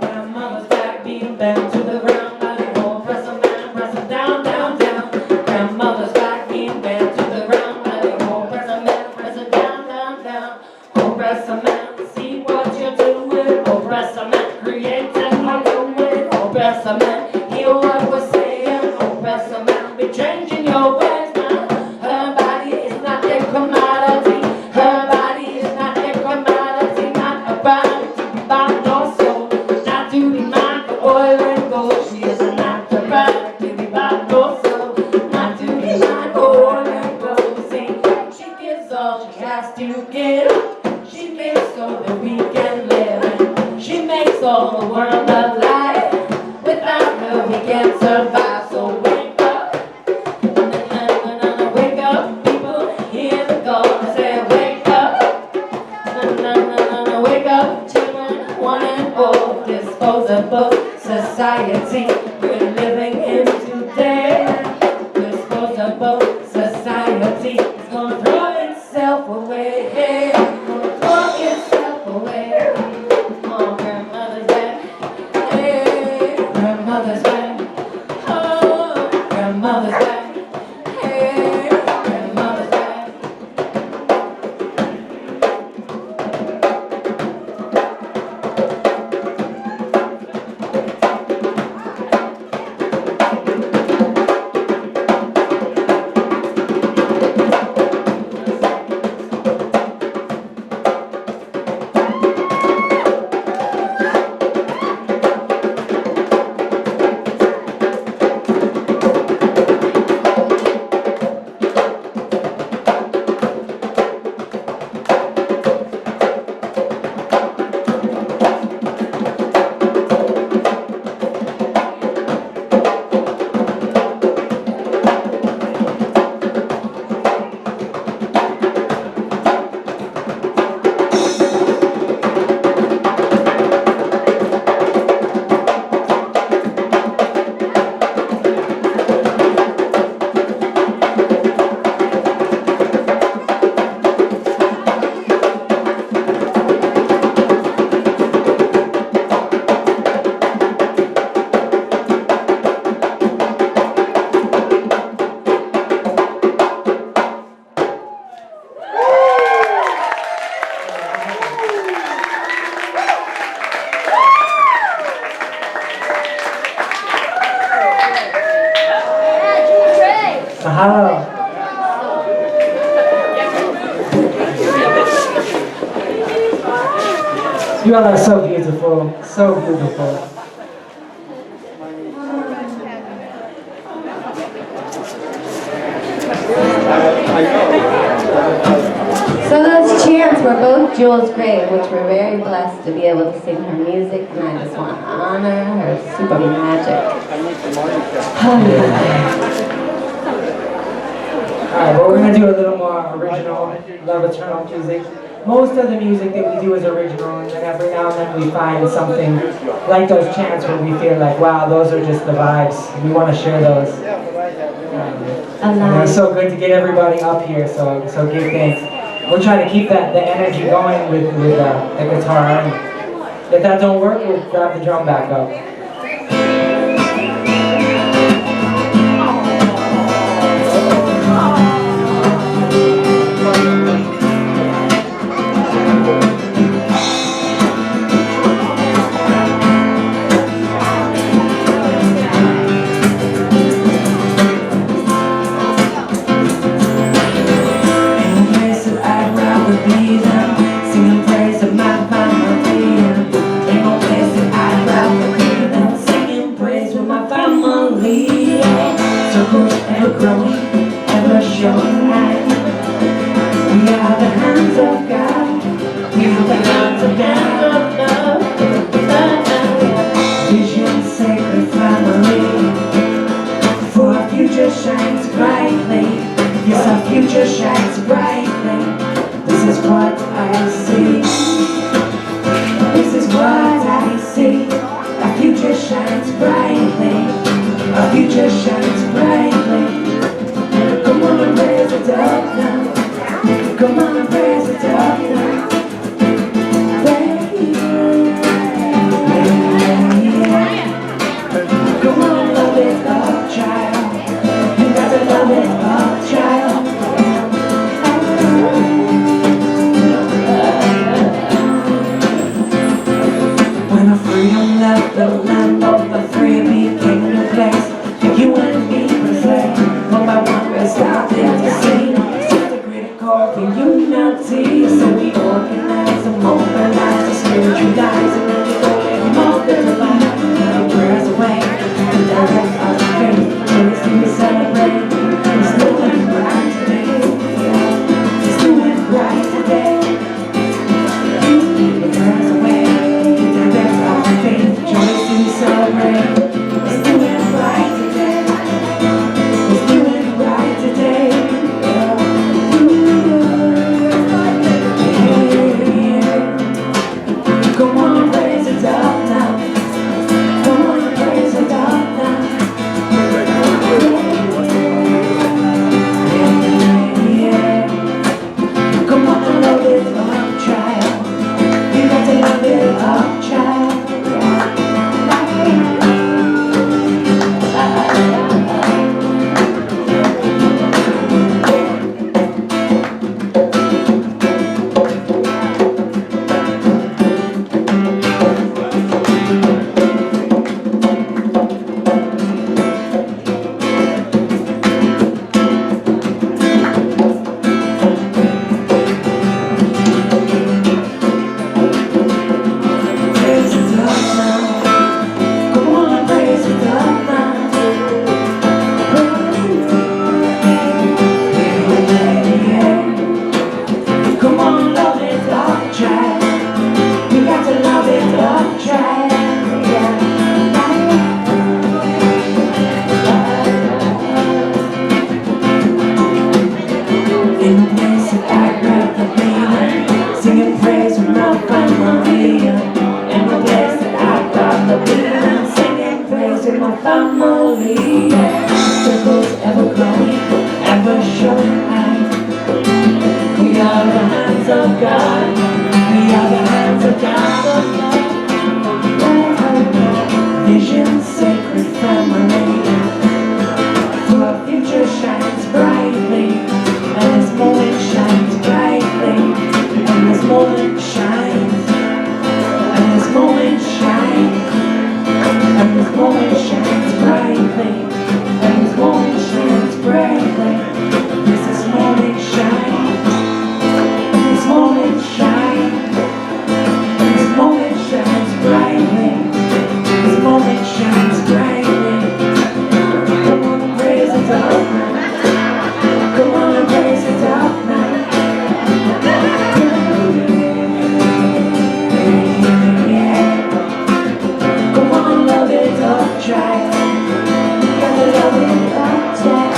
Grandmother's back, being bent to the ground. Letting go, press a man, press it down, down, down. Grandmother's back, being bent to the ground. Letting go, press a man, press it down, down, down. Oh, press a man, see what you're doing. Oh, press a man, create and I'm doing. Oh, press a man, hear what we're saying. Oh, press a man, be changing your ways now. Her body is not a commodity. Her body is not a commodity. Not a body to be bought or sold. Not to be mined for oil and gold. She is not a body to be bought or sold. Not to be mined for oil and gold. See, she gives all she has to give. She makes so that we can live. She makes all the world alive. Without her we can't survive. So wake up, wake up, people. Hear the call. I say wake up, wake up, children, one and all. Disposable society we're living in today. Disposable society is gonna throw itself away. Gonna throw itself away. Oh, grandmother's back. Hey, grandmother's back. Oh, grandmother's back. Hey, grandmother's back. Mahalo. You all are so beautiful, so beautiful. So those chants were both Jewel's grave, which we're very blessed to be able to sing her music, and I just want to honor her super magic. Alright, but we're going to do a little more original Love Eternal music. Most of the music that we do is original, and then every now and then we find something like those chants where we feel like, wow, those are just the vibes. We want to share those. And it's so good to get everybody up here, so give thanks. We'll try to keep the energy going with the guitar, and if that don't work, we'll grab the drum back up. Future shines brightly. This is what I see. on, raise it up now. Come on, love it up, child. You got to love it up, child. When freedom left the land of the free, became the place for you and me to play. One by one we started to sing. Set the critical for unity. So we organize and mobilize and spiritualize, and then we go and multiply. Our prayers away, and direct our faith. Joyous we celebrate. It's new and bright today. It's new and bright today. The prayers away, and direct our faith. Joyous we celebrate. It's new and bright today. It's new and bright today. Come on, raise it up now. Come on, raise it up now. Come on, love it up, child. You got to love it up, child. Raise it up now. Come on, raise it up now. Come on, love it up, child. You got to love it up, child. In the place that I grab the beat, singing praise with my family. In the place that I grab the beat, singing praise with my family. Circles ever growing, ever showing light. We are the hands of God. We are the hands of God. Vision, sacred family. For our future shines brightly, and this moment shines brightly, and this moment shines, and this moment shines, and this moment shines brightly, and this moment shines brightly. This moment shines, this moment shines, this moment shines brightly, this moment shines brightly. Come on and raise it up now. Come on and raise it up now. Come on, love it up, child. You gotta love it up, child.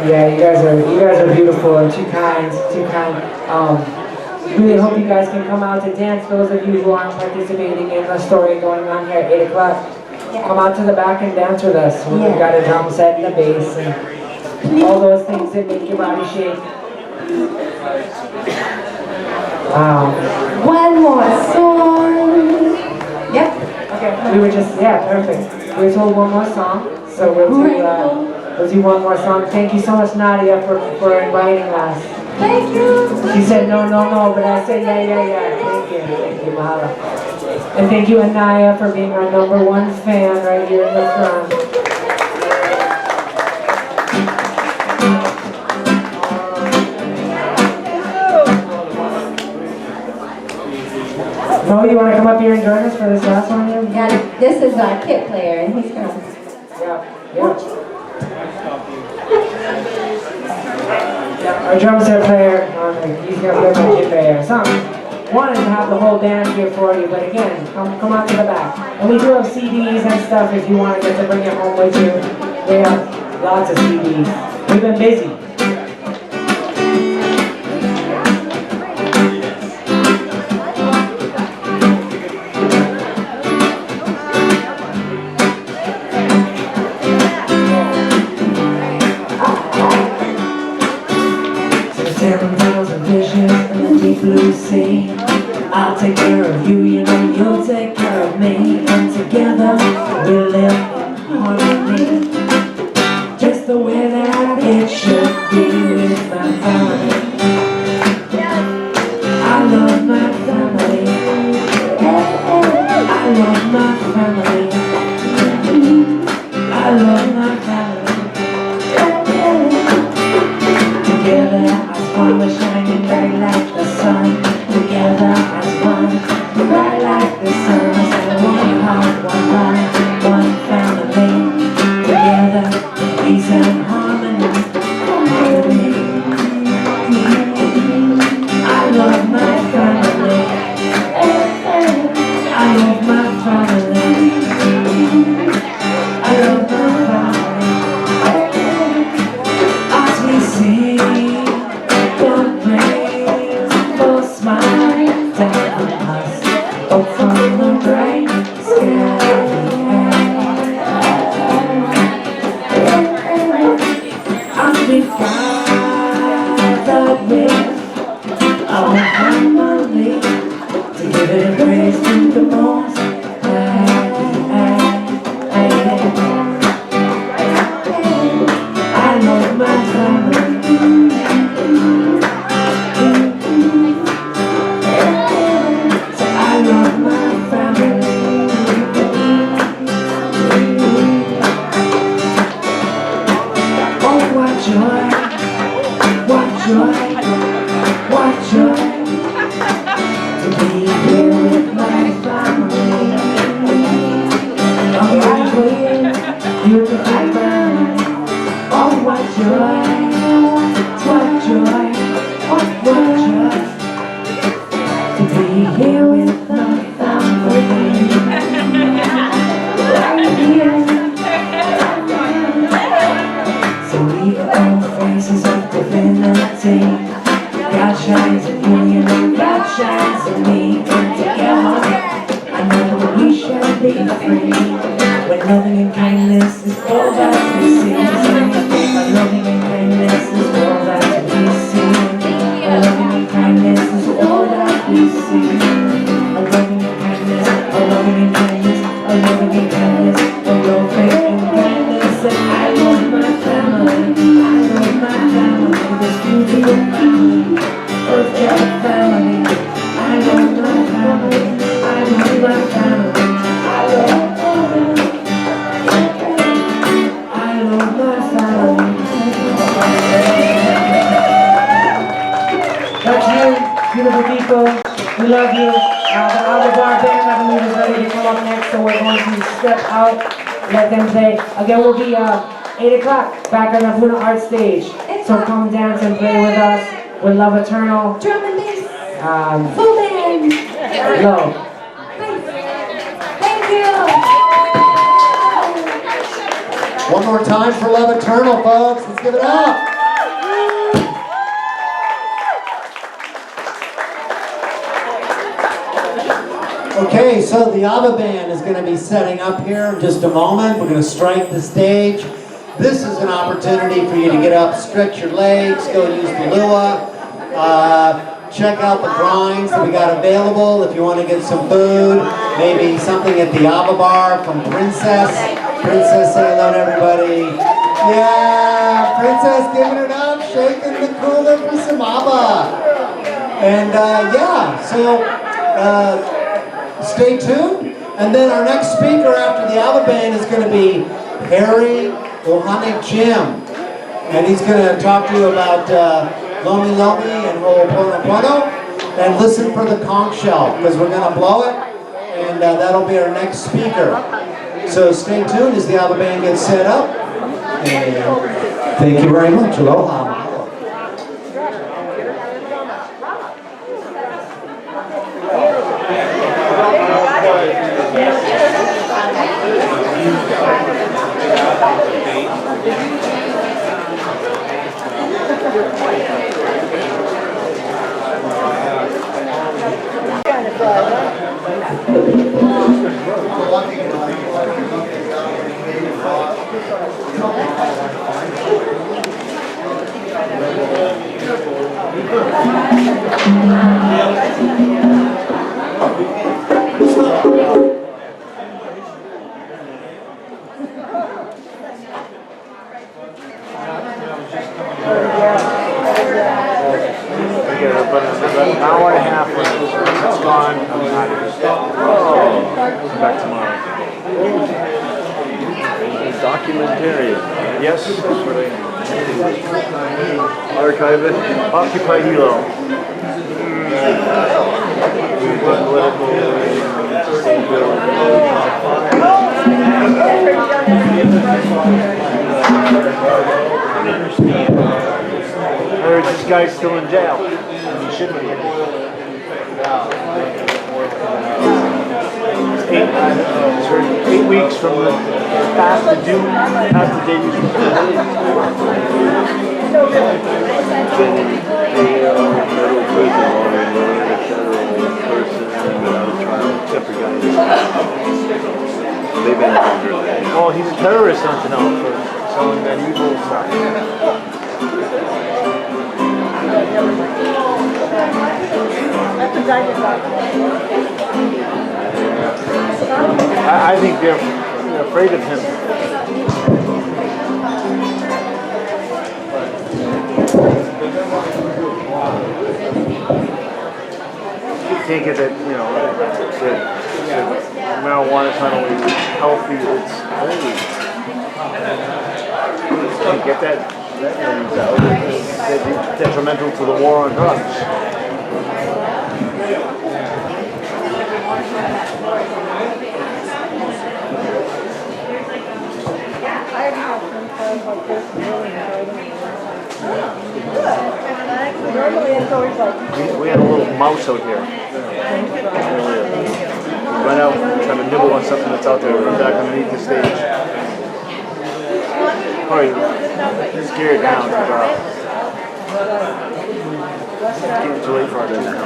Yeah, you guys are beautiful and too kind, too kind. Really hope you guys can come out to dance. Those of you who aren't participating in the story going on here at 8 o'clock, come out to the back and dance with us. We've got a drum set and a bass and all those things that make your body shake. One more song. Yep. Okay, we were just, yeah, perfect. We were told one more song, so we'll do one more song. Thank you so much, Nadia, for inviting us. Thank you. She said no, but I said yeah. Thank you, mahalo. And thank you, Anaya, for being our #1 fan right here in the front. Mo, you want to come up here and join us for this last one here? Yeah, this is our kit player, and he's gonna. Yeah, our drum set player, he's gonna play my kit player. Something. wanted to have the whole band here for you, but again, come out to the back. And we do have CDs and stuff if you want to get to bring it home with you. We have lots of CDs. We've been busy. Blue sea, I'll take care of you, you know you'll take care of me, and together we live in harmony, just the way that it should be with my family. I love my family, I love my family, I love my family. Together as one, we're shining bright like the sun. Together as one, bright like the sun. As one heart, one life, one family. Together, peace and harmony. I love my family. I love my family. I love my family. As we sing, God praise, for smile down on us, up from the bright sky. I'll be gathered with our family to give it praise to the most high. I love my family. I love my family. Oh, what joy, what joy, what joy to be here with my family. Oh, what joy, beautiful family. Oh, what joy, what joy, what joy to be here with my family. Right here. So we are faces of divinity. God shines in you, you know God shines in me. And together, I know that we shall be free. When loving and kindness is all that we see. When loving and kindness is all that we see. When loving and kindness is all that we see. A loving and kindness, a loving and kindness, a loving and kindness, a love, faith and kindness. And I love my family, I love my family, this beautiful family, perfect family. I love my family, I love my family, I love my family. That's you, beautiful people. We love you. The Other Bar Band, I believe, is ready to come up next, so we're going to step out, let them play. Again, we'll be 8 o'clock back on the Puna Art Stage. So come dance and play with us. With Love Eternal. Drum and bass. Full band. Hello. Thank you. One more time for Love Eternal, folks. Let's give it up. Okay, so the ABBA band is going to be setting up here in just a moment. We're going to strike the stage. This is an opportunity for you to get up, stretch your legs, go use the lua, check out the grinds that we got available if you want to get some food, maybe something at the ABBA bar from Princess. Princess, say hello to everybody. Yeah, Princess giving it up, shaking the cooler for some ABBA. And yeah, so stay tuned. And then our next speaker after the ABBA band is going to be Harry Ohanic Jim. And he's going to talk to you about Lomi Lomi and Ho'oponopono. And listen for the conch shell, because we're going to blow it. And that'll be our next speaker. So stay tuned as the ABBA band gets set up. And thank you very much. Aloha. But an hour and a half when it's gone, I'm out of here. Oh, back tomorrow. Documentarian. Yes, that's what I am. Archivist. Occupy Hilo. I heard this guy's still in jail. He shouldn't be. 8 weeks from the past the due, past the date he's well, he's a terrorist unto now for selling that evil stuff. I think they're afraid of him. You can't get that, you know, that marijuana is not only healthy, it's holy. You can't get that. It's detrimental to the war on drugs. We had a little mouse out here. We went out trying to nibble on something that's out there. We're back underneath the stage. Probably scared down. It's getting too late for it now.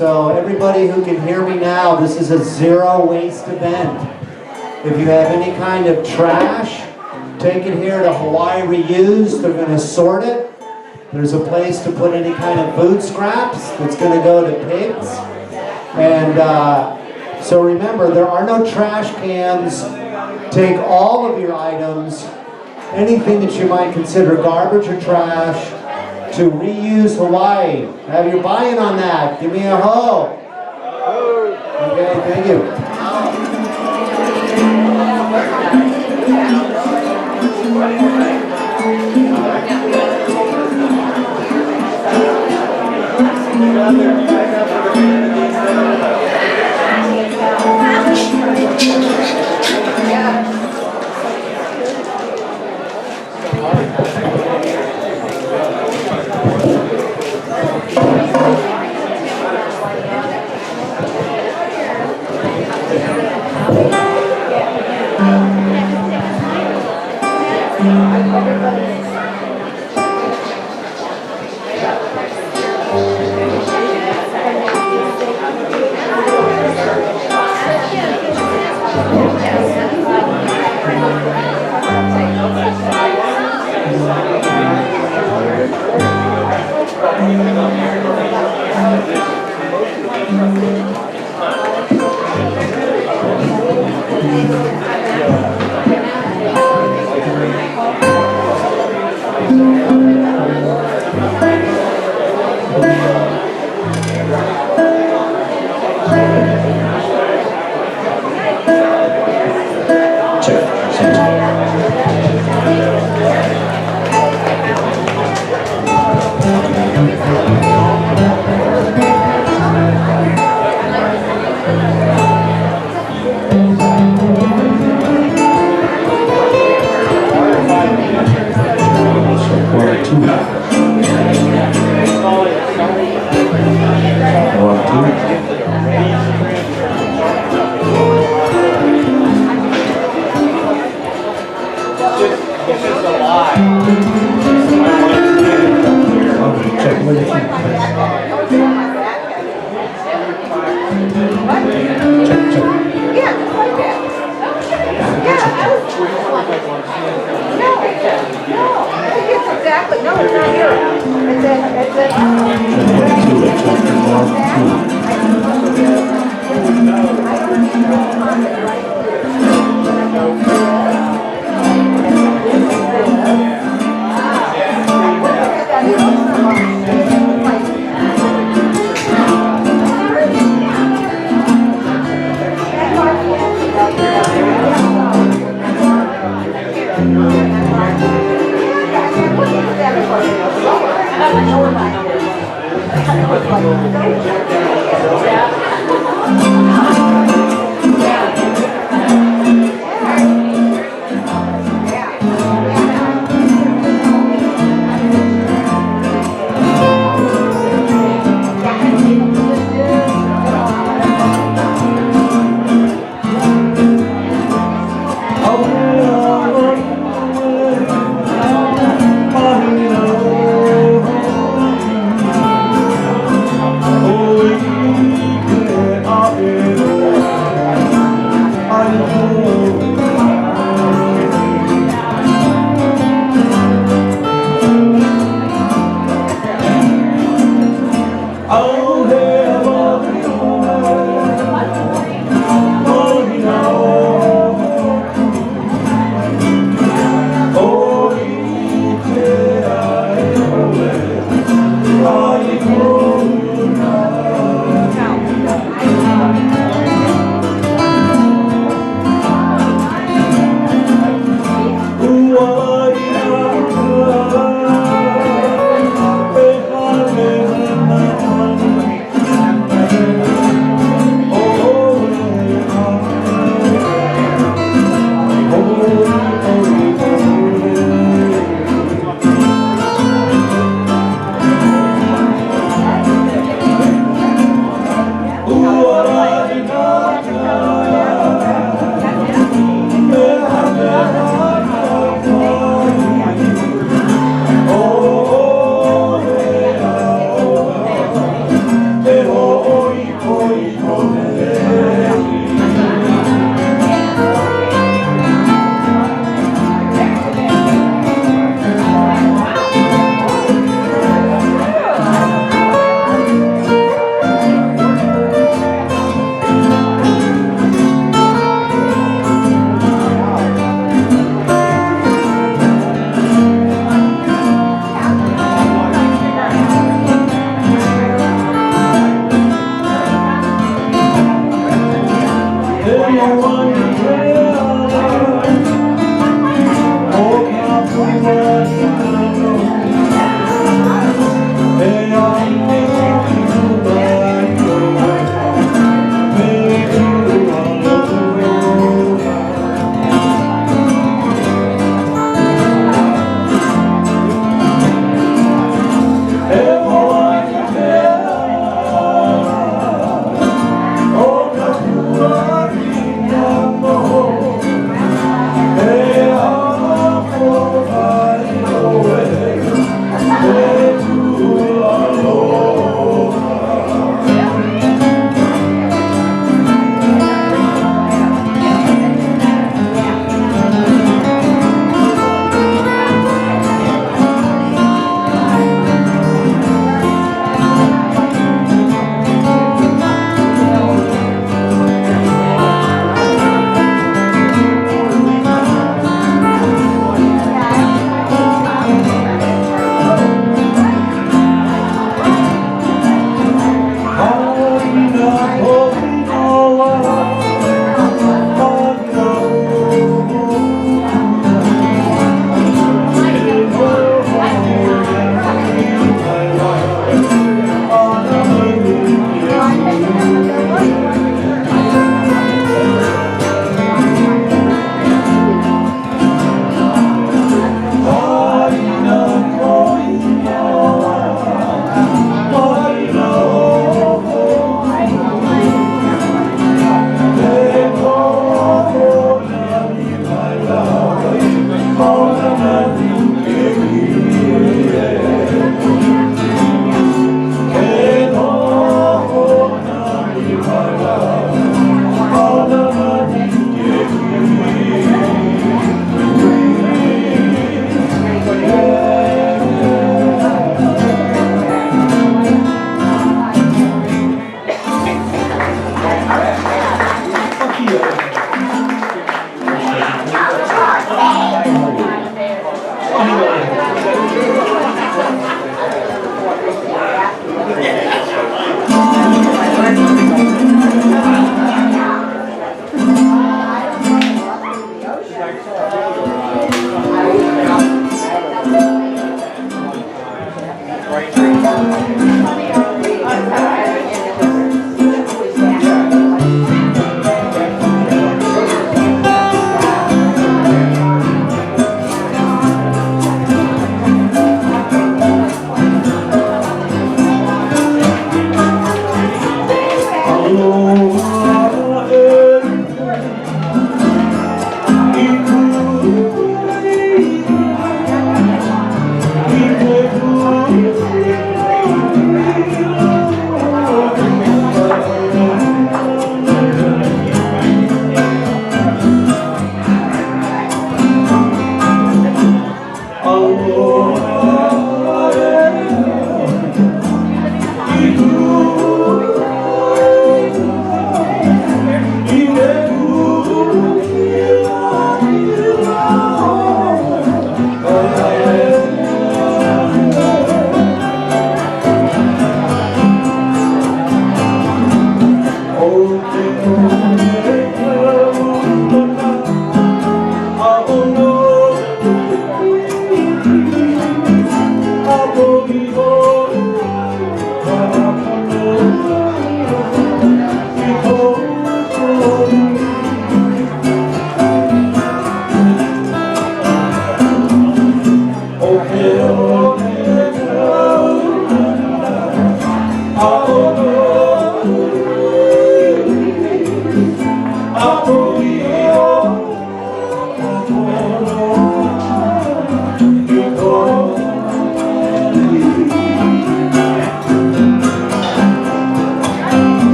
So everybody who can hear me now, this is a zero waste event. If you have any kind of trash, take it here to Hawaii Reuse. They're going to sort it. There's a place to put any kind of food scraps that's going to go to pigs. And so remember, there are no trash cans. Take all of your items, anything that you might consider garbage or trash, to Reuse Hawaii. Have your buy-in on that. Give me a ho. Okay, thank you.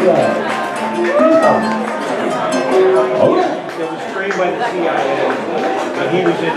It was trained by the CIA, and he was in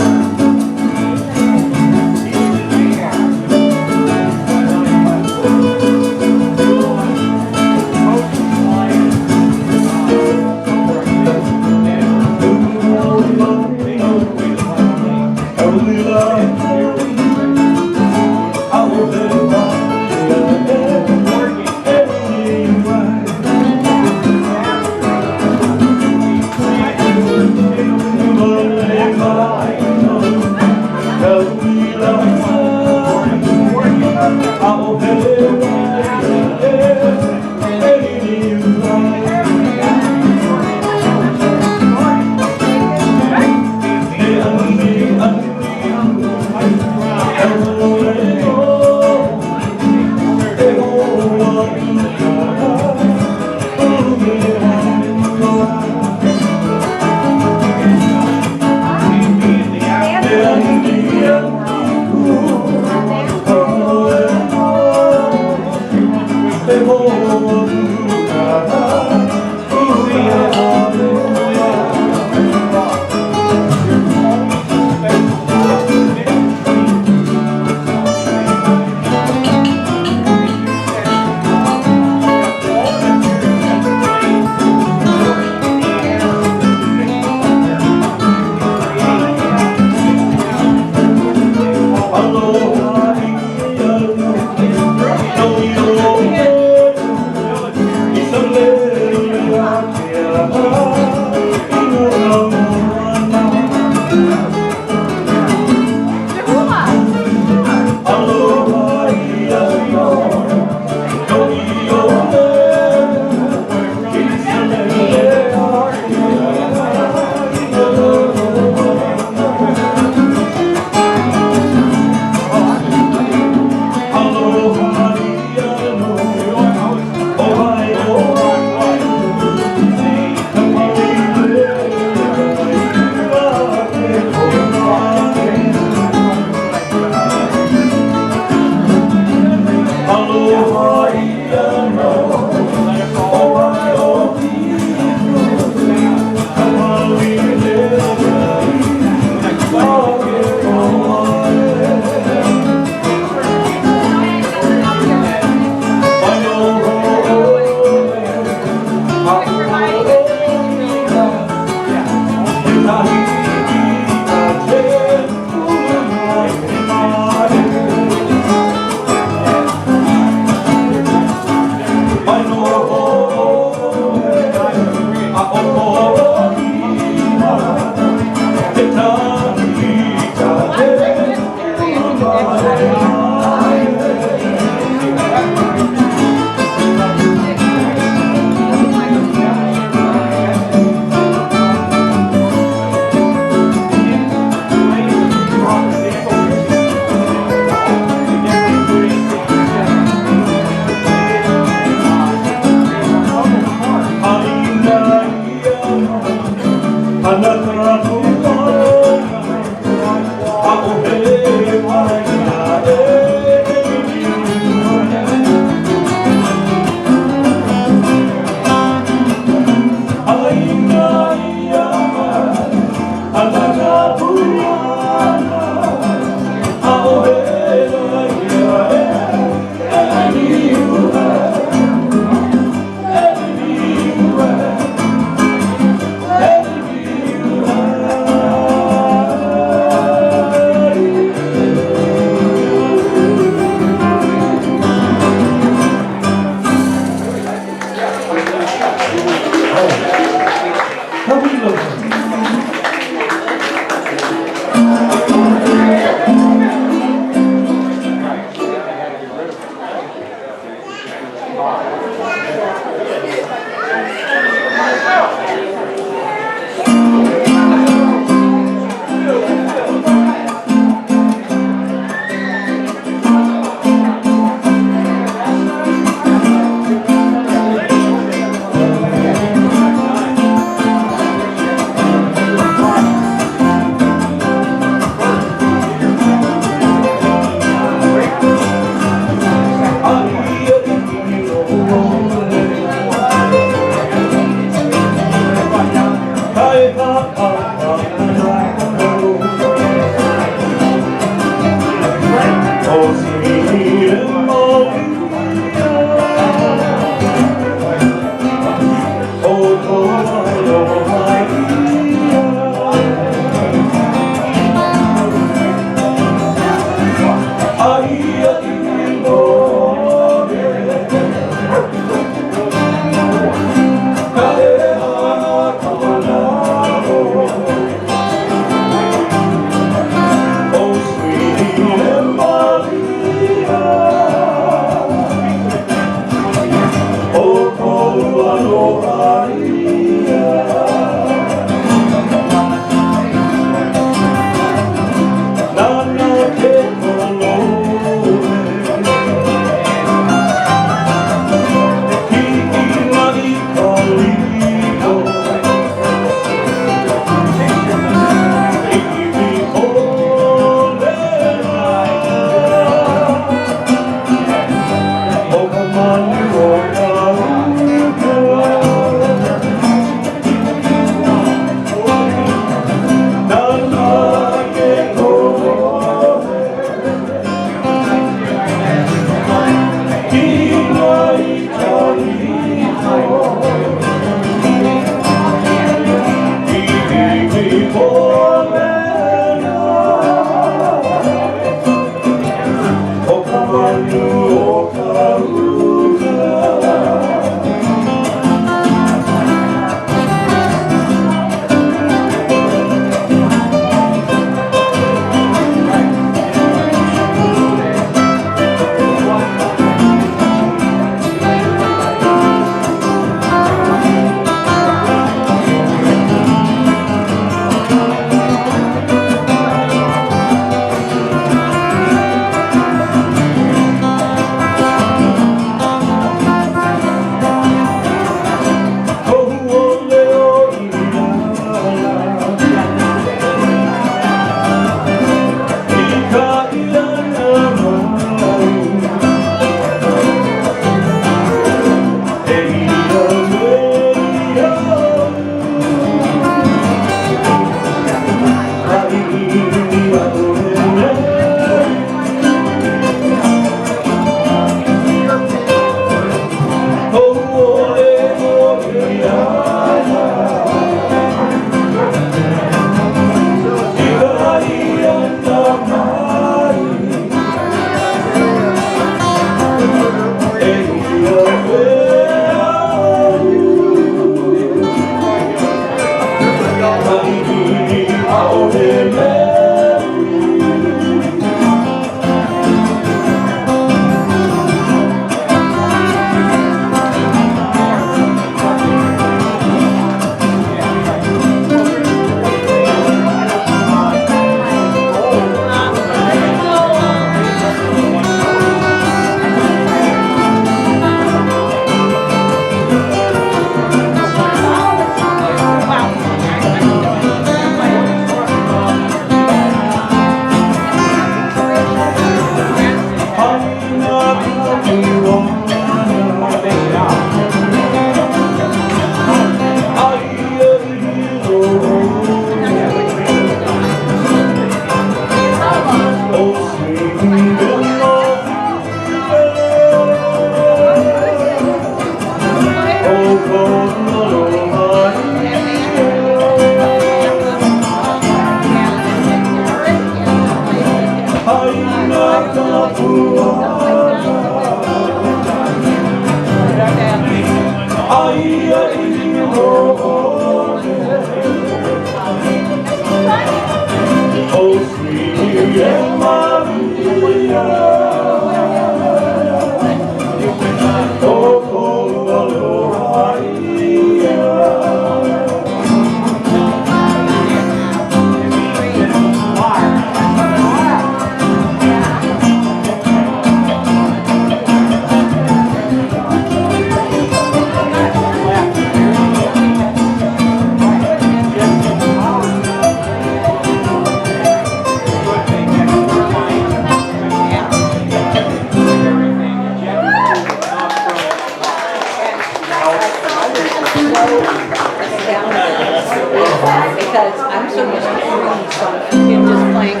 Because I'm so used to hearing songs and him just playing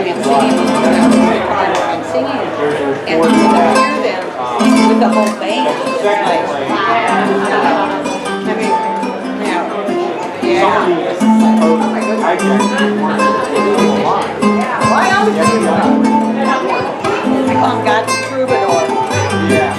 and singing and singing. And when I hear them with the whole band, it's like, I mean, yeah. Oh my goodness. Why always do that? I call him God's troubadour. Yeah.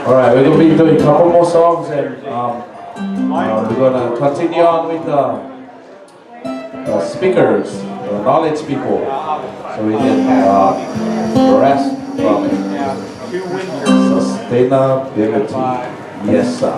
Alright, we're going to be doing a couple more songs and we're going to continue on with the speakers, the knowledge people. So we get rest from sustainability. Yes, sir.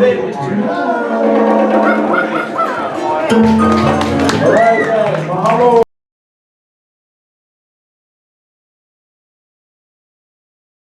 Baby, tonight.